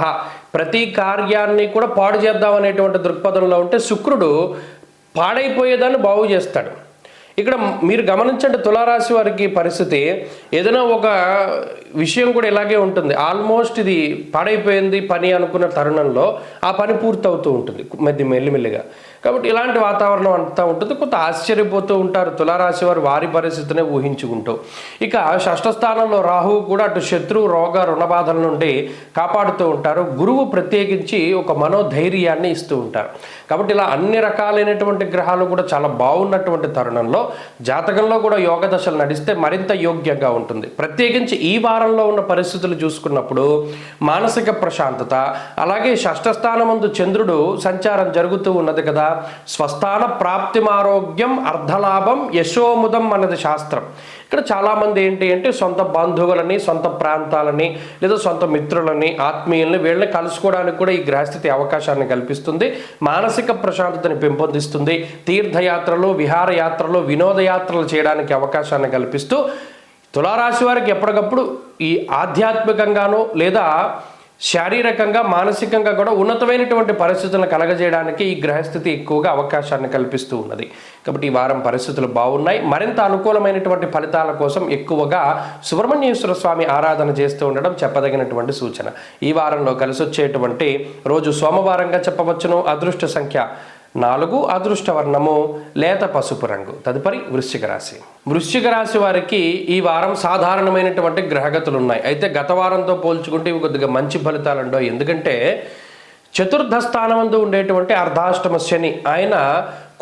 ప్రతి కార్యాన్ని కూడా పాడు చేద్దాం అనేటువంటి దృక్పథంలో ఉంటే శుక్రుడు పాడైపోయేదాన్ని బాగు చేస్తాడు. ఇక్కడ మీరు గమనించండి, తులారాశి వారికి పరిస్థితి ఏదైనా ఒక విషయం కూడా ఇలాగే ఉంటుంది. ఆల్మోస్ట్ ఇది పాడైపోయింది పని అనుకున్న తరుణంలో ఆ పని పూర్తవుతూ ఉంటుంది మెల్లిమెల్లిగా. కాబట్టి ఇలాంటి వాతావరణం అంతా ఉంటుంది. కొంత ఆశ్చర్యపోతూ ఉంటారు తులారాశి వారు వారి పరిస్థితిని ఊహించుకుంటూ. ఇక షష్ఠ స్థానంలో రాహువు కూడా అటు శత్రు రోగ రుణబాధల నుండి కాపాడుతూ ఉంటారు. గురువు ప్రత్యేకించి ఒక మనోధైర్యాన్ని ఇస్తూ ఉంటారు. కాబట్టి ఇలా అన్ని రకాలైనటువంటి గ్రహాలు కూడా చాలా బాగున్నటువంటి తరుణంలో జాతకంలో కూడా యోగ దశలు నడిస్తే మరింత యోగ్యంగా ఉంటుంది. ప్రత్యేకించి ఈ వారంలో ఉన్న పరిస్థితులు చూసుకున్నప్పుడు మానసిక ప్రశాంతత, అలాగే షష్ఠ స్థానమందు చంద్రుడు సంచారం జరుగుతూ ఉన్నది కదా. స్వస్థాన ప్రాప్తిమారోగ్యం అర్ధలాభం యశోముదం అన్నది శాస్త్రం. ఇక్కడ చాలామంది ఏంటి అంటే సొంత బంధువులని, సొంత ప్రాంతాలని, లేదా సొంత మిత్రులని, ఆత్మీయుల్ని వీళ్ళని కలుసుకోవడానికి కూడా ఈ గ్రహస్థితి అవకాశాన్ని కల్పిస్తుంది. మానసిక ప్రశాంతతని పెంపొందిస్తుంది. తీర్థయాత్రలు, విహారయాత్రలు, వినోదయాత్రలు చేయడానికి అవకాశాన్ని కల్పిస్తూ తులారాశి వారికి ఎప్పటికప్పుడు ఈ ఆధ్యాత్మికంగానో లేదా శారీరకంగా, మానసికంగా కూడా ఉన్నతమైనటువంటి పరిస్థితులను కలగజేయడానికి ఈ గ్రహస్థితి ఎక్కువగా అవకాశాన్ని కల్పిస్తూ ఉన్నది. కాబట్టి ఈ వారం పరిస్థితులు బాగున్నాయి. మరింత అనుకూలమైనటువంటి ఫలితాల కోసం ఎక్కువగా సుబ్రహ్మణ్యేశ్వర స్వామి ఆరాధన చేస్తూ ఉండడం చెప్పదగినటువంటి సూచన. ఈ వారంలో కలిసి వచ్చేటువంటి రోజు సోమవారంగా చెప్పవచ్చును. అదృష్ట సంఖ్య 4, అదృష్ట వర్ణము లేత పసుపు రంగు. తదుపరి వృశ్చిక రాశి. వృశ్చిక రాశి వారికి ఈ వారం సాధారణమైనటువంటి గ్రహగతులు ఉన్నాయి. అయితే గత వారంతో పోల్చుకుంటే ఇవి కొద్దిగా మంచి ఫలితాలు ఉండవు. ఎందుకంటే చతుర్థ స్థానమందు ఉండేటువంటి అర్ధాష్టమ శని ఆయన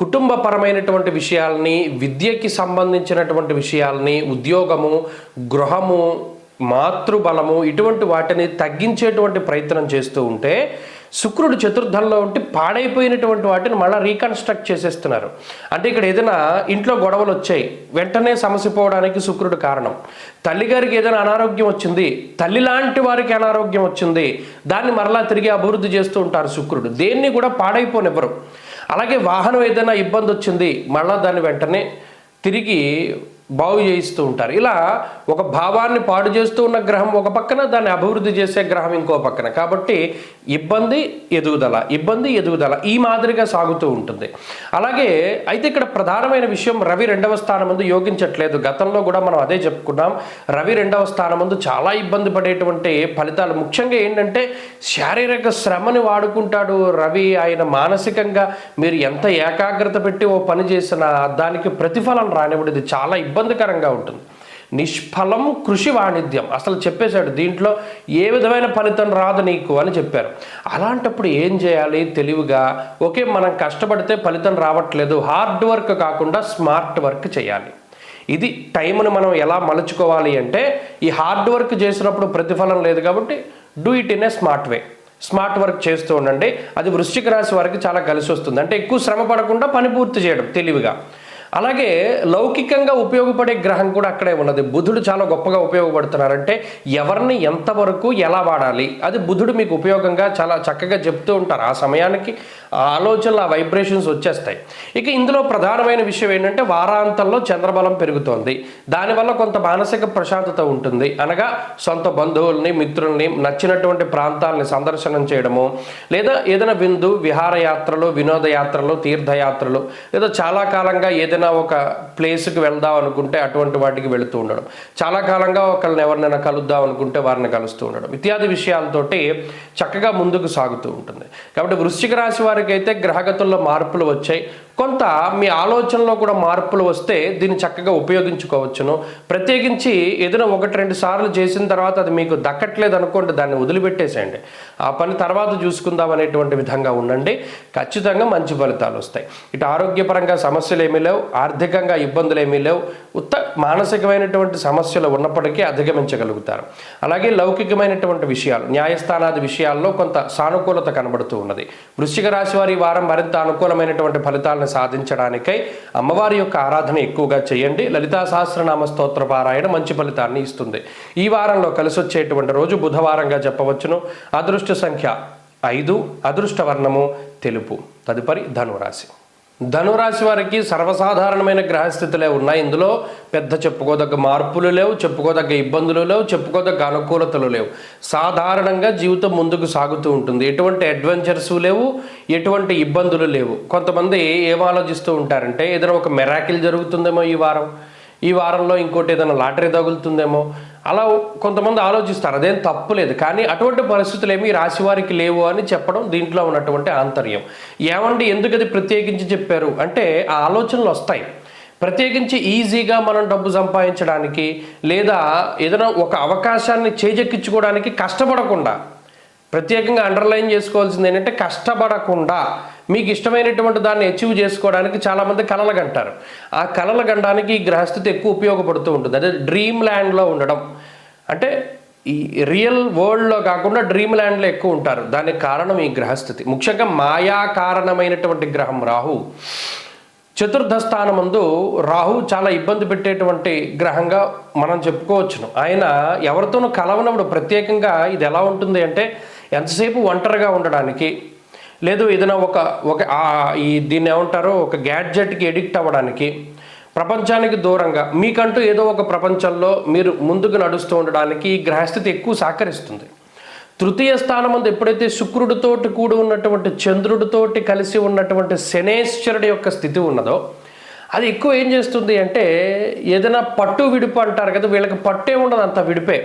కుటుంబపరమైనటువంటి విషయాల్ని, విద్యకి సంబంధించినటువంటి విషయాల్ని, ఉద్యోగము, గృహము, మాతృబలము ఇటువంటి వాటిని తగ్గించేటువంటి ప్రయత్నం చేస్తూ ఉంటే శుక్రుడు చతుర్థంలో ఉంటే పాడైపోయినటువంటి వాటిని మళ్ళీ రీకన్స్ట్రక్ట్ చేసేస్తున్నారు. అంటే ఇక్కడ ఏదైనా ఇంట్లో గొడవలు వచ్చాయి, వెంటనే సమస్య పోవడానికి శుక్రుడు కారణం. తల్లిగారికి ఏదైనా అనారోగ్యం వచ్చింది, తల్లి లాంటి వారికి అనారోగ్యం వచ్చింది, దాన్ని మరలా తిరిగి అభివృద్ధి చేస్తూ ఉంటారు శుక్రుడు. దేన్ని కూడా పాడైపోనివ్వరు. అలాగే వాహనం ఏదైనా ఇబ్బంది వచ్చింది, మళ్ళీ దాన్ని వెంటనే తిరిగి బాగు చేయిస్తూ ఉంటారు. ఇలా ఒక భావాన్ని పాడు చేస్తూ ఉన్న గ్రహం ఒక పక్కన, దాన్ని అభివృద్ధి చేసే గ్రహం ఇంకో పక్కన. కాబట్టి ఇబ్బంది ఎదుగుదల, ఇబ్బంది ఎదుగుదల ఈ మాదిరిగా సాగుతూ ఉంటుంది. అలాగే అయితే ఇక్కడ ప్రధానమైన విషయం, రవి 2వ స్థానమందు యోగించట్లేదు. గతంలో కూడా మనం అదే చెప్పుకున్నాం. రవి 2వ స్థానమందు చాలా ఇబ్బంది పడేటువంటి ఫలితాలు. ముఖ్యంగా ఏంటంటే శారీరక శ్రమని వాడుకుంటాడు రవి. ఆయన మానసికంగా మీరు ఎంత ఏకాగ్రత పెట్టి ఓ పని చేసినా దానికి ప్రతిఫలం రానివ్వదు. చాలా ఇబ్బందికరంగా ఉంటుంది. నిష్ఫలం కృషి వాణిజ్యం అసలు చెప్పేశాడు. దీంట్లో ఏ విధమైన ఫలితం రాదు నీకు అని చెప్పారు. అలాంటప్పుడు ఏం చేయాలి? తెలివిగా ఓకే మనం కష్టపడితే ఫలితం రావట్లేదు, హార్డ్ వర్క్ కాకుండా స్మార్ట్ వర్క్ చేయాలి. ఇది టైంను మనం ఎలా మలుచుకోవాలి అంటే, ఈ హార్డ్ వర్క్ చేసినప్పుడు ప్రతిఫలం లేదు కాబట్టి do it in a smart work చేస్తూ ఉండండి. అది వృశ్చిక రాశి వారికి చాలా కలిసి వస్తుంది. అంటే ఎక్కువ శ్రమ పడకుండా పని పూర్తి చేయడం తెలివిగా. అలాగే లౌకికంగా ఉపయోగపడే గ్రహం కూడా అక్కడే ఉన్నది. బుధుడు చాలా గొప్పగా ఉపయోగపడుతున్నారంటే ఎవరిని ఎంతవరకు ఎలా వాడాలి అది బుధుడు మీకు ఉపయోగంగా చాలా చక్కగా చెప్తూ ఉంటారు. ఆ సమయానికి ఆ ఆలోచనలు, ఆ వైబ్రేషన్స్ వచ్చేస్తాయి. ఇక ఇందులో ప్రధానమైన విషయం ఏంటంటే వారాంతంలో చంద్రబలం పెరుగుతోంది. దానివల్ల కొంత మానసిక ప్రశాంతత ఉంటుంది. అనగా సొంత బంధువుల్ని, మిత్రుల్ని, నచ్చినటువంటి ప్రాంతాలని సందర్శనం చేయడము, లేదా ఏదైనా విహారయాత్రలు, వినోదయాత్రలు, తీర్థయాత్రలు, లేదా చాలా కాలంగా ఏదైనా ఒక ప్లేస్కి వెళ్దాం అనుకుంటే అటువంటి వాటికి వెళుతూ ఉండడం, చాలా కాలంగా ఒకళ్ళని ఎవరినైనా కలుద్దాం అనుకుంటే వారిని కలుస్తూ ఉండడం ఇత్యాది విషయాలతోటి చక్కగా ముందుకు సాగుతూ ఉంటుంది. కాబట్టి వృశ్చిక రాశి వారికి అయితే గ్రహగతుల్లో మార్పులు వచ్చాయి. కొంత మీ ఆలోచనలో కూడా మార్పులు వస్తే దీన్ని చక్కగా ఉపయోగించుకోవచ్చును. ప్రత్యేకించి ఏదైనా 1-2 సార్లు చేసిన తర్వాత అది మీకు దక్కట్లేదు అనుకోండి, దాన్ని వదిలిపెట్టేసేయండి. ఆ పని తర్వాత చూసుకుందాం అనేటువంటి విధంగా ఉండండి. ఖచ్చితంగా మంచి ఫలితాలు వస్తాయి. ఇటు ఆరోగ్యపరంగా సమస్యలు ఏమీ లేవు, ఆర్థికంగా ఇబ్బందులు ఏమీ లేవు. మానసికమైనటువంటి సమస్యలు ఉన్నప్పటికీ అధిగమించగలుగుతారు. అలాగే లౌకికమైనటువంటి విషయాలు, న్యాయస్థానాది విషయాల్లో కొంత సానుకూలత కనబడుతూ ఉన్నది. వృశ్చిక రాశి వారి వారం మరింత అనుకూలమైనటువంటి ఫలితాలను సాధించడానికై అమ్మవారి యొక్క ఆరాధన ఎక్కువగా చేయండి. లలితా సహస్రనామ స్తోత్ర పారాయణ మంచి ఫలితాన్ని ఇస్తుంది. ఈ వారంలో కలిసి వచ్చేటువంటి రోజు బుధవారంగా చెప్పవచ్చును. అదృష్ట సంఖ్య 5, అదృష్ట వర్ణము తెలుపు. తదుపరి ధనురాశి. ధనురాశి వారికి సర్వసాధారణమైన గ్రహస్థితులే ఉన్నాయి. ఇందులో పెద్ద చెప్పుకోదగ్గ మార్పులు లేవు, చెప్పుకోదగ్గ ఇబ్బందులు లేవు, చెప్పుకోదగ్గ అనుకూలతలు లేవు. సాధారణంగా జీవితం ముందుకు సాగుతూ ఉంటుంది. ఎటువంటి అడ్వెంచర్స్ లేవు, ఎటువంటి ఇబ్బందులు లేవు. కొంతమంది ఏం ఆలోచిస్తూ ఉంటారంటే ఏదైనా ఒక మెరాకిల్ జరుగుతుందేమో ఈ వారంలో ఇంకోటి ఏదైనా లాటరీ తగులుతుందేమో, అలా కొంతమంది ఆలోచిస్తారు. అదేం తప్పు లేదు. కానీ అటువంటి పరిస్థితులు ఏమీ రాశి వారికి లేవు అని చెప్పడం దీంట్లో ఉన్నటువంటి ఆంతర్యం. ఏమండి ఎందుకు అది ప్రత్యేకించి చెప్పారు అంటే ఆ ఆలోచనలు వస్తాయి. ప్రత్యేకించి ఈజీగా మనం డబ్బు సంపాదించడానికి లేదా ఏదైనా ఒక అవకాశాన్ని చేజెక్కించుకోవడానికి కష్టపడకుండా, ప్రత్యేకంగా అండర్లైన్ చేసుకోవాల్సింది ఏంటంటే కష్టపడకుండా మీకు ఇష్టమైనటువంటి దాన్ని అచీవ్ చేసుకోవడానికి చాలామంది కలలు కంటారు. ఆ కలలు కండానికి ఈ గ్రహస్థితి ఎక్కువ ఉపయోగపడుతూ ఉంటుంది. అదే డ్రీమ్ ల్యాండ్లో ఉండడం, అంటే ఈ రియల్ వరల్డ్లో కాకుండా డ్రీమ్ ల్యాండ్లో ఎక్కువ ఉంటారు. దానికి కారణం ఈ గ్రహస్థితి. ముఖ్యంగా మాయా కారణమైనటువంటి గ్రహం రాహు. చతుర్థ స్థానమందు రాహు చాలా ఇబ్బంది పెట్టేటువంటి గ్రహంగా మనం చెప్పుకోవచ్చును. ఆయన ఎవరితోనూ కలవనప్పుడు ప్రత్యేకంగా ఇది ఎలా ఉంటుంది అంటే ఎంతసేపు ఒంటరిగా ఉండడానికి, లేదు ఏదైనా దీన్ని ఏమంటారో ఒక గ్యాడ్జెట్కి ఎడిక్ట్ అవ్వడానికి, ప్రపంచానికి దూరంగా మీకంటూ ఏదో ఒక ప్రపంచంలో మీరు ముందుకు నడుస్తూ ఉండడానికి ఈ గ్రహస్థితి ఎక్కువ సహకరిస్తుంది. తృతీయ స్థానం ఎప్పుడైతే శుక్రుడితోటి కూడి ఉన్నటువంటి చంద్రుడితోటి కలిసి ఉన్నటువంటి శనేశ్వరుడి యొక్క స్థితి ఉన్నదో అది ఎక్కువ ఏం చేస్తుంది అంటే ఏదైనా పట్టు విడుపు అంటారు కదా, వీళ్ళకి పట్టే ఉండదు, అంత విడిపే.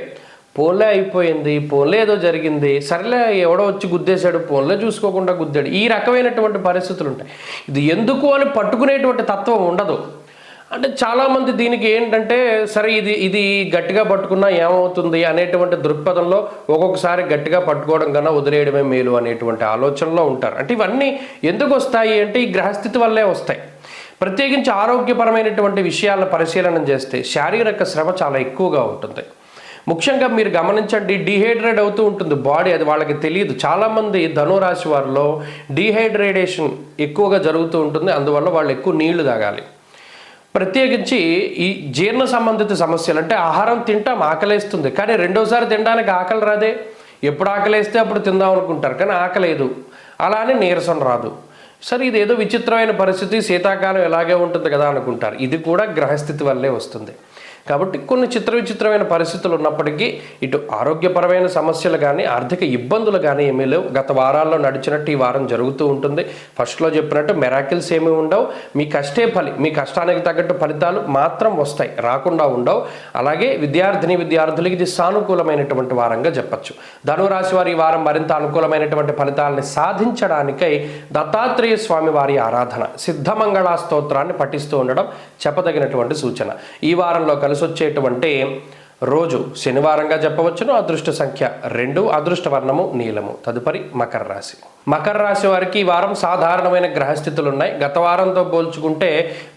పోన్లే అయిపోయింది, పోన్లే ఏదో జరిగింది, సరేలే ఎవడో వచ్చి గుద్దేశాడు, పోన్లే చూసుకోకుండా గుద్దాడు, ఈ రకమైనటువంటి పరిస్థితులు ఉంటాయి. ఇది ఎందుకు అని పట్టుకునేటువంటి తత్వం ఉండదు. అంటే చాలామంది దీనికి ఏంటంటే సరే ఇది గట్టిగా పట్టుకున్నా ఏమవుతుంది అనేటువంటి దృక్పథంలో ఒక్కొక్కసారి గట్టిగా పట్టుకోవడం కన్నా వదిలేయడమే మేలు అనేటువంటి ఆలోచనలో ఉంటారు. అంటే ఇవన్నీ ఎందుకు వస్తాయి అంటే ఈ గ్రహస్థితి వల్లే వస్తాయి. ప్రత్యేకించి ఆరోగ్యపరమైనటువంటి విషయాలను పరిశీలన చేస్తే శారీరక శ్రమ చాలా ఎక్కువగా ఉంటుంది. ముఖ్యంగా మీరు గమనించండి, డీహైడ్రేట్ అవుతూ ఉంటుంది బాడీ, అది వాళ్ళకి తెలియదు. చాలామంది ధనురాశి వారిలో డీహైడ్రేటేషన్ ఎక్కువగా జరుగుతూ ఉంటుంది. అందువల్ల వాళ్ళు ఎక్కువ నీళ్లు తాగాలి. ప్రత్యేకించి ఈ జీర్ణ సంబంధిత సమస్యలు, అంటే ఆహారం తింటాం, ఆకలేస్తుంది, కానీ రెండోసారి తినడానికి ఆకలి రాదే. ఎప్పుడు ఆకలేస్తే అప్పుడు తిందాం అనుకుంటారు, కానీ ఆకలేదు. అలా అని నీరసం రాదు. సరే ఇది ఏదో విచిత్రమైన పరిస్థితి, శీతాకాలం ఇలాగే ఉంటుంది కదా అనుకుంటారు. ఇది కూడా గ్రహస్థితి వల్లే వస్తుంది. కాబట్టి కొన్ని విచిత్రమైన పరిస్థితులు ఉన్నప్పటికీ ఇటు ఆరోగ్యపరమైన సమస్యలు కానీ ఆర్థిక ఇబ్బందులు కానీ ఏమీ లేవు. గత వారాల్లో నడిచినట్టు ఈ వారం జరుగుతూ ఉంటుంది. ఫస్ట్లో చెప్పినట్టు మెరాకిల్స్ ఏమీ ఉండవు. మీ కష్టానికి తగ్గట్టు ఫలితాలు మాత్రం వస్తాయి, రాకుండా ఉండవు. అలాగే విద్యార్థులకి ఇది సానుకూలమైనటువంటి వారంగా చెప్పచ్చు. ధనురాశి వారి ఈ వారం మరింత అనుకూలమైనటువంటి ఫలితాలని సాధించడానికై దత్తాత్రేయ స్వామి వారి ఆరాధన, సిద్ధమంగళ స్తోత్రాన్ని పఠిస్తూ ఉండడం చెప్పదగినటువంటి సూచన. ఈ వారంలో కలిసి వచ్చేటువంటి రోజు శనివారంగా చెప్పవచ్చును. అదృష్ట సంఖ్య 2, అదృష్ట వర్ణము నీలము. తదుపరి మకర రాశి. మకర రాశి వారికి ఈ వారం సాధారణమైన గ్రహస్థితులు ఉన్నాయి. గత వారంతో పోల్చుకుంటే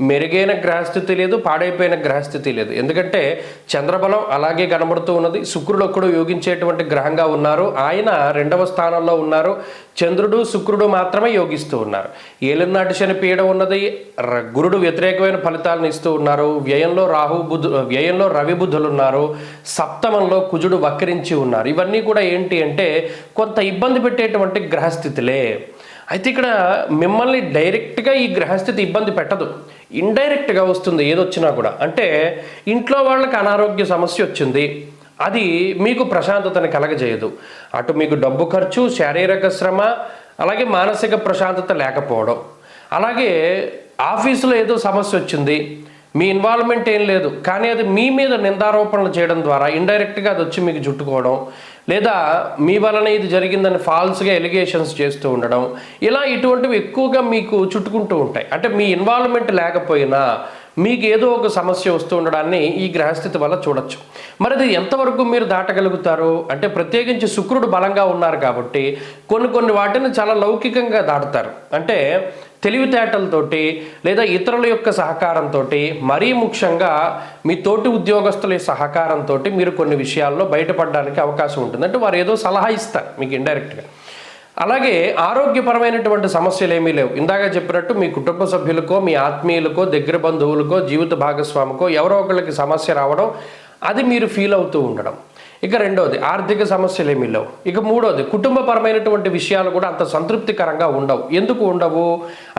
మెరుగైన గ్రహస్థితి లేదు, పాడైపోయిన గ్రహస్థితి లేదు. ఎందుకంటే చంద్రబలం అలాగే కనబడుతూ ఉన్నది. శుక్రుడు ఒక్కడు యోగించేటువంటి గ్రహంగా ఉన్నారు, ఆయన 2వ స్థానంలో ఉన్నారు. చంద్రుడు శుక్రుడు మాత్రమే యోగిస్తూ ఉన్నారు. ఏలినాటి శని పీడ ఉన్నది. గురుడు వ్యతిరేకమైన ఫలితాలను ఇస్తూ ఉన్నారు. వ్యయంలో రవి బుధులు ఉన్నారు. సప్తమంలో కుజుడు వక్రించి ఉన్నారు. ఇవన్నీ కూడా ఏంటి అంటే కొంత ఇబ్బంది పెట్టేటువంటి గ్రహస్థితులే. అయితే ఇక్కడ మిమ్మల్ని డైరెక్ట్గా ఈ గ్రహస్థితి ఇబ్బంది పెట్టదు, ఇండైరెక్ట్గా వస్తుంది ఏదొచ్చినా కూడా. అంటే ఇంట్లో వాళ్ళకి అనారోగ్య సమస్య వచ్చింది, అది మీకు ప్రశాంతతని కలగజేయదు. అటు మీకు డబ్బు ఖర్చు, శారీరక శ్రమ, అలాగే మానసిక ప్రశాంతత లేకపోవడం. అలాగే ఆఫీసులో ఏదో సమస్య వచ్చింది, మీ ఇన్వాల్వ్మెంట్ ఏం లేదు, కానీ అది మీ మీద నిందారోపణలు చేయడం ద్వారా ఇండైరెక్ట్గా అది వచ్చి మీకు చుట్టుకోవడం, లేదా మీ వలన ఇది జరిగిందని ఫాల్స్గా ఎలిగేషన్స్ చేస్తూ ఉండడం, ఇలా ఇటువంటివి ఎక్కువగా మీకు చుట్టుకుంటూ ఉంటాయి. అంటే మీ ఇన్వాల్వ్మెంట్ లేకపోయినా మీకు ఏదో ఒక సమస్య వస్తూ ఉండడాన్ని ఈ గ్రహస్థితి వల్ల చూడొచ్చు. మరి అది ఎంతవరకు మీరు దాటగలుగుతారు అంటే, ప్రత్యేకించి శుక్రుడు బలంగా ఉన్నారు కాబట్టి కొన్ని వాటిని చాలా లౌకికంగా దాటుతారు. అంటే తెలివితేటలతోటి లేదా ఇతరుల యొక్క సహకారంతో, మరీ ముఖ్యంగా మీ తోటి ఉద్యోగస్తుల సహకారంతో మీరు కొన్ని విషయాల్లో బయటపడడానికి అవకాశం ఉంటుంది. అంటే వారు ఏదో సలహా ఇస్తారు మీకు ఇండైరెక్ట్గా. అలాగే ఆరోగ్యపరమైనటువంటి సమస్యలు ఏమీ లేవు. ఇందాక చెప్పినట్టు మీ కుటుంబ సభ్యులకో, మీ ఆత్మీయులకో, దగ్గర బంధువులకో, జీవిత భాగస్వామికో ఎవరో ఒకళ్ళకి సమస్య రావడం, అది మీరు ఫీల్ అవుతూ ఉండడం. ఇక రెండవది ఆర్థిక సమస్యలు ఏమీ లేవు. ఇక మూడవది కుటుంబపరమైనటువంటి విషయాలు కూడా అంత సంతృప్తికరంగా ఉండవు. ఎందుకు ఉండవు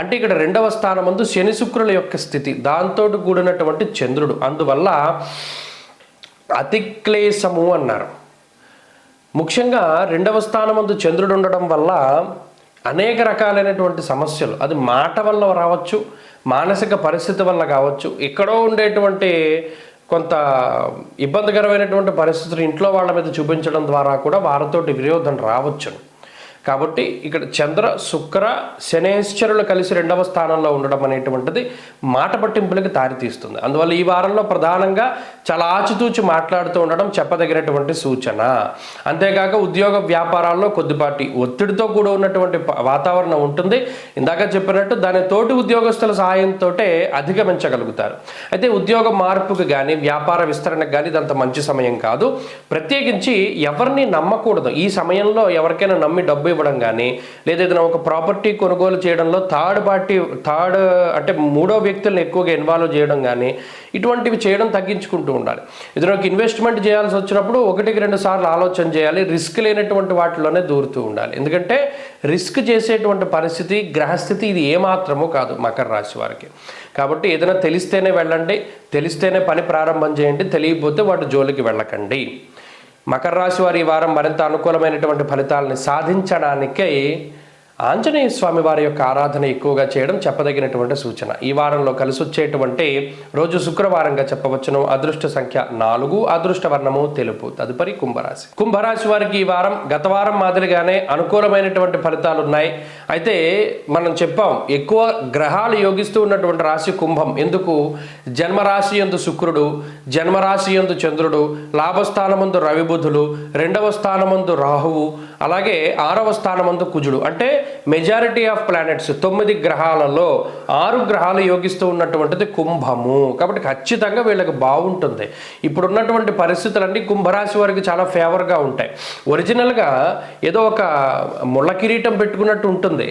అంటే, ఇక్కడ 2వ స్థానమందు శని శుక్రుల యొక్క స్థితి, దాంతో కూడినటువంటి చంద్రుడు, అందువల్ల అతిక్లేశము అన్నారు. ముఖ్యంగా 2వ స్థానమందు చంద్రుడు ఉండడం వల్ల అనేక రకాలైనటువంటి సమస్యలు, అది మాట వల్ల రావచ్చు, మానసిక పరిస్థితి వల్ల కావచ్చు, ఎక్కడో ఉండేటువంటి కొంత ఇబ్బందికరమైనటువంటి పరిస్థితులు ఇంట్లో వాళ్ళ మీద చూపించడం ద్వారా కూడా వారితోటి విరోధం రావచ్చును. కాబట్టి ఇక్కడ చంద్ర శుక్ర శనేశ్వరులు కలిసి 2వ స్థానంలో ఉండడం అనేటువంటిది మాట పట్టింపులకి దారితీస్తుంది. అందువల్ల ఈ వారంలో ప్రధానంగా చాలా ఆచితూచి మాట్లాడుతూ ఉండడం చెప్పదగినటువంటి సూచన. అంతేకాక ఉద్యోగ వ్యాపారాల్లో కొద్దిపాటి ఒత్తిడితో కూడా ఉన్నటువంటి వాతావరణం ఉంటుంది. ఇందాక చెప్పినట్టు దాని తోటి ఉద్యోగస్తుల సహాయంతో అధిగమించగలుగుతారు. అయితే ఉద్యోగ మార్పుకి కానీ వ్యాపార విస్తరణకు కానీ ఇదంత మంచి సమయం కాదు. ప్రత్యేకించి ఎవరిని నమ్మకూడదు ఈ సమయంలో. ఎవరికైనా నమ్మి డబ్బు ఇవ్వడం కానీ, లేదా ఏదైనా ఒక ప్రాపర్టీ కొనుగోలు చేయడంలో థర్డ్ అంటే మూడో వ్యక్తులను ఎక్కువగా ఇన్వాల్వ్ చేయడం కానీ, ఇటువంటివి చేయడం తగ్గించుకుంటూ ఉండాలి. ఏదైనా ఒక ఇన్వెస్ట్మెంట్ చేయాల్సి వచ్చినప్పుడు 1-2 సార్లు ఆలోచన చేయాలి. రిస్క్ లేనటువంటి వాటిలోనే దూరుతూ ఉండాలి. ఎందుకంటే రిస్క్ చేసేటువంటి పరిస్థితి గ్రహస్థితి ఇది ఏమాత్రమూ కాదు మకర రాశి వారికి. కాబట్టి ఏదైనా తెలిస్తేనే వెళ్ళండి, తెలిస్తేనే పని ప్రారంభం చేయండి, తెలియకపోతే వాటి జోలికి వెళ్ళకండి. మకర రాశి వారి ఈ వారం మరింత అనుకూలమైనటువంటి ఫలితాలని సాధించడానికై ఆంజనేయ స్వామి వారి యొక్క ఆరాధన ఎక్కువగా చేయడం చెప్పదగినటువంటి సూచన. ఈ వారంలో కలిసి వచ్చేటువంటి రోజు శుక్రవారంగా చెప్పవచ్చును. అదృష్ట సంఖ్య 4, అదృష్ట వర్ణము తెలుపు. తదుపరి కుంభరాశి. కుంభరాశి వారికి ఈ వారం గత వారం మాదిరిగానే అనుకూలమైనటువంటి ఫలితాలు ఉన్నాయి. అయితే మనం చెప్పాం, ఎక్కువ గ్రహాలు యోగిస్తూ ఉన్నటువంటి రాశి కుంభం. ఎందుకు? జన్మరాశి యందు శుక్రుడు, జన్మరాశి యందు చంద్రుడు, లాభస్థానమందు రవి బుధులు, 2వ స్థానమందు రాహువు, అలాగే 6వ స్థానమందు కుజుడు. అంటే మెజారిటీ ఆఫ్ ప్లానెట్స్ 9 గ్రహాలలో 6 గ్రహాలు యోగిస్తూ ఉన్నటువంటిది కుంభము. కాబట్టి ఖచ్చితంగా వీళ్ళకి బాగుంటుంది. ఇప్పుడున్నటువంటి పరిస్థితులన్నీ కుంభరాశి వారికి చాలా ఫేవర్గా ఉంటాయి. ఒరిజినల్గా ఏదో ఒక ముళ్ళ కిరీటం పెట్టుకున్నట్టు ఉంటుంది,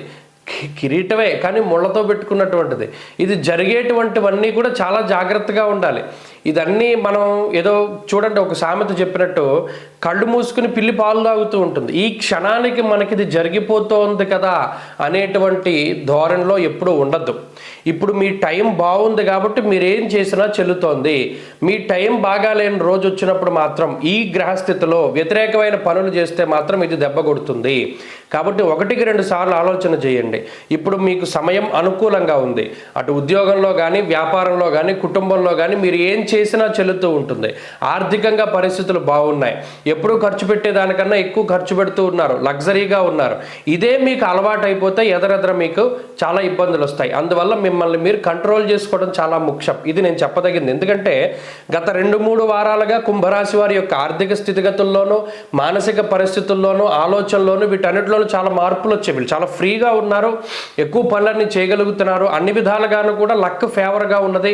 కిరీటమే కానీ ముళ్ళతో పెట్టుకున్నటువంటిది. ఇది జరిగేటువంటివన్నీ కూడా చాలా జాగ్రత్తగా ఉండాలి. ఇదన్నీ మనం ఏదో చూడండి, ఒక సామెత చెప్పినట్టు కళ్ళు మూసుకుని పిల్లి పాలు తాగుతూ ఉంటుంది. ఈ క్షణానికి మనకి ఇది జరిగిపోతోంది కదా అనేటువంటి ధోరణిలో ఎప్పుడూ ఉండద్దు. ఇప్పుడు మీ టైం బాగుంది కాబట్టి మీరేం చేసినా చెల్లుతోంది. మీ టైం బాగాలేని రోజు వచ్చినప్పుడు మాత్రం ఈ గ్రహస్థితిలో వ్యతిరేకమైన పనులు చేస్తే మాత్రం ఇది దెబ్బ కొడుతుంది. కాబట్టి 1-2 సార్లు ఆలోచన చేయండి. ఇప్పుడు మీకు సమయం అనుకూలంగా ఉంది. అటు ఉద్యోగంలో కానీ, వ్యాపారంలో కానీ, కుటుంబంలో కానీ మీరు ఏం చేసినా చెల్లుతూ ఉంటుంది. ఆర్థికంగా పరిస్థితులు బాగున్నాయి. ఎప్పుడూ ఖర్చు పెట్టేదానికన్నా ఎక్కువ ఖర్చు పెడుతూ ఉన్నారు, లగ్జరీగా ఉన్నారు. ఇదే మీకు అలవాటు అయిపోతే ఎదరెదర మీకు చాలా ఇబ్బందులు వస్తాయి. అందువల్ల మిమ్మల్ని మీరు కంట్రోల్ చేసుకోవడం చాలా ముఖ్యం. ఇది నేను చెప్పదగింది. ఎందుకంటే గత 2-3 వారాలుగా కుంభరాశి వారి యొక్క ఆర్థిక స్థితిగతుల్లోనూ, మానసిక పరిస్థితుల్లోనూ, ఆలోచనలోనూ, వీటన్నిటిలోనూ చాలా మార్పులు వచ్చాయి. వీళ్ళు చాలా ఫ్రీగా ఉన్నారు, ఎక్కువ పనులన్నీ చేయగలుగుతున్నారు. అన్ని విధాలుగాను కూడా లక్ ఫేవర్గా ఉన్నది,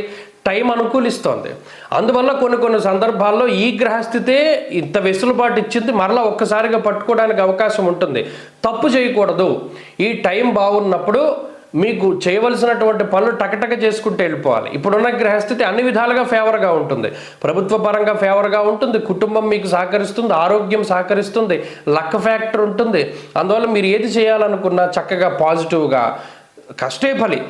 టైం అనుకూలిస్తోంది. అందువల్ల కొన్ని సందర్భాల్లో ఈ గ్రహస్థితే ఇంత వెసులుబాటు ఇచ్చింది. మరలా ఒక్కసారిగా పట్టుకోవడానికి అవకాశం ఉంటుంది. తప్పు చేయకూడదు. ఈ టైం బాగున్నప్పుడు మీకు చేయవలసినటువంటి పనులు టకటక చేసుకుంటూ వెళ్ళిపోవాలి. ఇప్పుడున్న గ్రహస్థితి అన్ని విధాలుగా ఫేవర్గా ఉంటుంది. ప్రభుత్వ పరంగా ఫేవర్గా ఉంటుంది, కుటుంబం మీకు సహకరిస్తుంది, ఆరోగ్యం సహకరిస్తుంది, లక్ ఫ్యాక్టర్ ఉంటుంది. అందువల్ల మీరు ఏది చేయాలనుకున్నా చక్కగా పాజిటివ్గా కష్టే ఫలి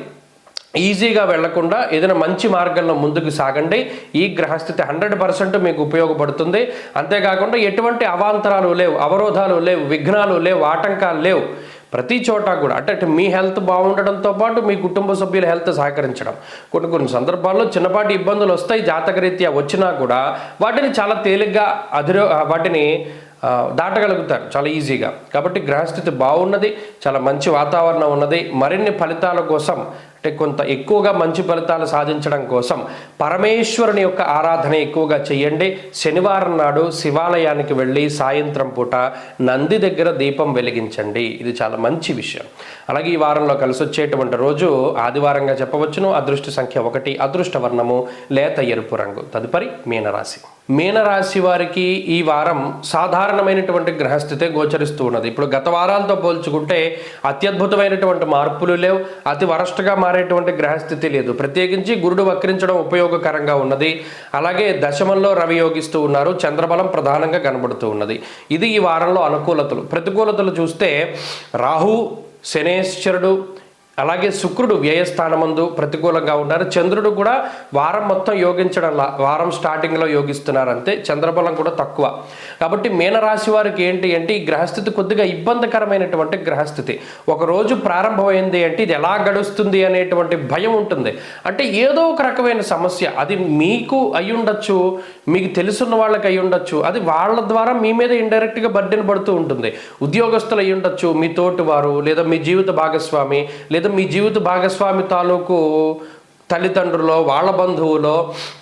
ఈజీగా వెళ్లకుండా ఏదైనా మంచి మార్గంలో ముందుకు సాగండి. ఈ గ్రహస్థితి 100% మీకు ఉపయోగపడుతుంది. అంతేకాకుండా ఎటువంటి అవాంతరాలు లేవు, అవరోధాలు లేవు, విఘ్నాలు లేవు, ఆటంకాలు లేవు. ప్రతి చోట కూడా అంటే మీ హెల్త్ బాగుండడంతో పాటు మీ కుటుంబ సభ్యుల హెల్త్ సహకరించడం. కొన్ని సందర్భాల్లో చిన్నపాటి ఇబ్బందులు వస్తాయి, జాతకరీత్యా వచ్చినా కూడా వాటిని చాలా తేలిగ్గా వాటిని దాటగలుగుతారు చాలా ఈజీగా. కాబట్టి గ్రహస్థితి బాగున్నది, చాలా మంచి వాతావరణం ఉన్నది. మరిన్ని ఫలితాల కోసం అంటే కొంత ఎక్కువగా మంచి ఫలితాలు సాధించడం కోసం పరమేశ్వరుని యొక్క ఆరాధన ఎక్కువగా చేయండి. శనివారం నాడు శివాలయానికి వెళ్ళి సాయంత్రం పూట నంది దగ్గర దీపం వెలిగించండి. ఇది చాలా మంచి విషయం. అలాగే ఈ వారంలో కలిసి వచ్చేటువంటి రోజు ఆదివారంగా చెప్పవచ్చును. అదృష్ట సంఖ్య 1, అదృష్ట వర్ణము లేత ఎరుపు రంగు. తదుపరి మీనరాశి. మీనరాశి వారికి ఈ వారం సాధారణమైనటువంటి గ్రహస్థితే గోచరిస్తూ ఉన్నది. ఇప్పుడు గత వారాలతో పోల్చుకుంటే అత్యద్భుతమైనటువంటి మార్పులు లేవు, అతి వరస్ట్గా మారేటువంటి గ్రహస్థితి లేదు. ప్రత్యేకించి గురుడు వక్రించడం ఉపయోగకరంగా ఉన్నది. అలాగే దశమంలో రవి యోగిస్తూ ఉన్నారు, చంద్రబలం ప్రధానంగా కనబడుతూ ఉన్నది. ఇది ఈ వారంలో అనుకూలతలు. ప్రతికూలతలు చూస్తే రాహు, శనేశ్వరుడు, అలాగే శుక్రుడు వ్యయస్థానమందు ప్రతికూలంగా ఉన్నారు. చంద్రుడు కూడా వారం మొత్తం యోగించడంలా, వారం స్టార్టింగ్లో యోగిస్తున్నారు అంతే. చంద్రబలం కూడా తక్కువ. కాబట్టి మీనరాశి వారికి ఏంటి అంటే ఈ గ్రహస్థితి కొద్దిగా ఇబ్బందికరమైనటువంటి గ్రహస్థితి. ఒకరోజు ప్రారంభమైంది అంటే ఇది ఎలా గడుస్తుంది అనేటువంటి భయం ఉంటుంది. అంటే ఏదో ఒక రకమైన సమస్య, అది మీకు అయ్యుండొచ్చు, మీకు తెలుసున్న వాళ్ళకి అయ్యుండొచ్చు, అది వాళ్ళ ద్వారా మీ మీద ఇండైరెక్ట్గా బర్డెన్ పడుతూ ఉంటుంది. ఉద్యోగస్తులు అయ్యుండొచ్చు, మీ తోటివారు, లేదా మీ జీవిత భాగస్వామి, లేదా మీ జీవిత భాగస్వామి తాలూకు తల్లిదండ్రులో, వాళ్ళ బంధువులో,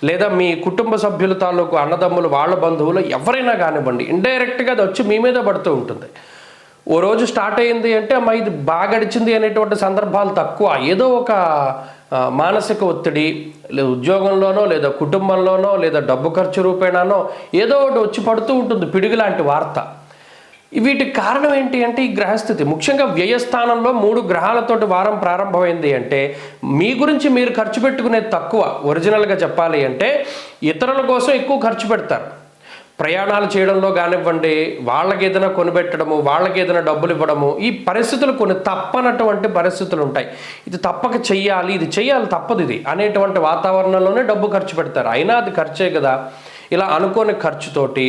లేదా మీ కుటుంబ సభ్యుల తాలూకు అన్నదమ్ములు, వాళ్ళ బంధువులు, ఎవరైనా కానివ్వండి, ఇండైరెక్ట్గా అది వచ్చి మీ మీద పడుతూ ఉంటుంది. ఓ రోజు స్టార్ట్ అయ్యింది అంటే అమ్మ ఇది బాగా గడిచింది అనేటువంటి సందర్భాలు తక్కువ. ఏదో ఒక మానసిక ఒత్తిడి, లేదా ఉద్యోగంలోనో, లేదా కుటుంబంలోనో, లేదా డబ్బు ఖర్చు రూపేణానో ఏదో ఒకటి వచ్చి పడుతూ ఉంటుంది, పిడుగు లాంటి వార్త. వీటికి కారణం ఏంటి అంటే ఈ గ్రహస్థితి. ముఖ్యంగా వ్యయస్థానంలో 3 గ్రహాలతోటి వారం ప్రారంభమైంది అంటే మీ గురించి మీరు ఖర్చు పెట్టుకునేది తక్కువ. ఒరిజినల్గా చెప్పాలి అంటే ఇతరుల కోసం ఎక్కువ ఖర్చు పెడతారు. ప్రయాణాలు చేయడంలో కానివ్వండి, వాళ్ళకి ఏదైనా కొనిపెట్టడము, వాళ్ళకి ఏదైనా డబ్బులు ఇవ్వడము, ఈ పరిస్థితులు కొన్ని తప్పనటువంటి పరిస్థితులు ఉంటాయి. ఇది తప్పక చెయ్యాలి, ఇది చెయ్యాలి, తప్పదు ఇది అనేటువంటి వాతావరణంలోనే డబ్బు ఖర్చు పెడతారు. అయినా అది ఖర్చే కదా. ఇలా అనుకోని ఖర్చుతోటి,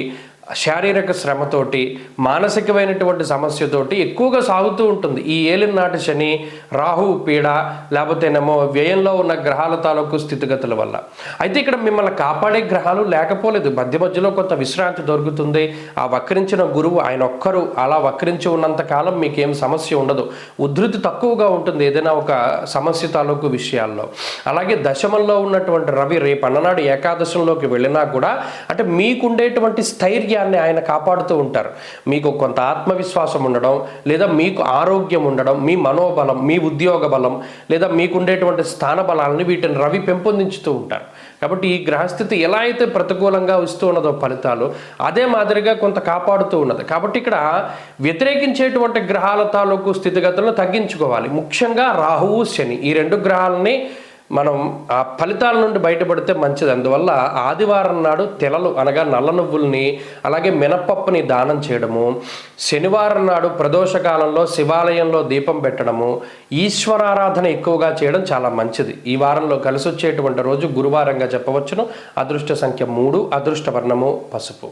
శారీరక శ్రమతోటి, మానసికమైనటువంటి సమస్యతోటి ఎక్కువగా సాగుతూ ఉంటుంది ఈ ఏలినాటి శని, రాహు పీడ, లేకపోతేనేమో వ్యయంలో ఉన్న గ్రహాల తాలూకు స్థితిగతుల వల్ల. అయితే ఇక్కడ మిమ్మల్ని కాపాడే గ్రహాలు లేకపోలేదు. మధ్యలో కొంత విశ్రాంతి దొరుకుతుంది. ఆ వక్రించిన గురువు ఆయన ఒక్కరు అలా వక్రించి ఉన్నంత కాలం మీకేం సమస్య ఉండదు. ఉధృతి తక్కువగా ఉంటుంది ఏదైనా ఒక సమస్య తాలూకు విషయాల్లో. అలాగే దశమంలో ఉన్నటువంటి రవి రేపు అన్ననాడు ఏకాదశంలోకి వెళ్ళినా కూడా అంటే మీకుండేటువంటి స్థైర్యం ఆయన కాపాడుతూ ఉంటారు. మీకు కొంత ఆత్మవిశ్వాసం ఉండడం, లేదా మీకు ఆరోగ్యం ఉండడం, మీ మనోబలం, మీ ఉద్యోగ బలం, లేదా మీకుండేటువంటి స్థాన బలాలని వీటిని రవి పెంపొందించుతూ ఉంటారు. కాబట్టి ఈ గ్రహస్థితి ఎలా అయితే ప్రతికూలంగా ఇస్తూ ఉన్నదో ఫలితాలు, అదే మాదిరిగా కొంత కాపాడుతూ ఉన్నది. కాబట్టి ఇక్కడ వ్యతిరేకించేటువంటి గ్రహాల తాలూకు స్థితిగతులను తగ్గించుకోవాలి. ముఖ్యంగా రాహువు, శని, ఈ 2 గ్రహాలని మనం ఆ ఫలితాల నుండి బయటపడితే మంచిది. అందువల్ల ఆదివారం నాడు తెలలు అనగా నల్ల నువ్వుల్ని, అలాగే మినపప్పుని దానం చేయడము, శనివారం నాడు ప్రదోషకాలంలో శివాలయంలో దీపం పెట్టడము, ఈశ్వరారాధన ఎక్కువగా చేయడం చాలా మంచిది. ఈ వారంలో కలిసి వచ్చేటువంటి రోజు గురువారంగా చెప్పవచ్చును. అదృష్ట సంఖ్య 3, అదృష్ట వర్ణము పసుపు.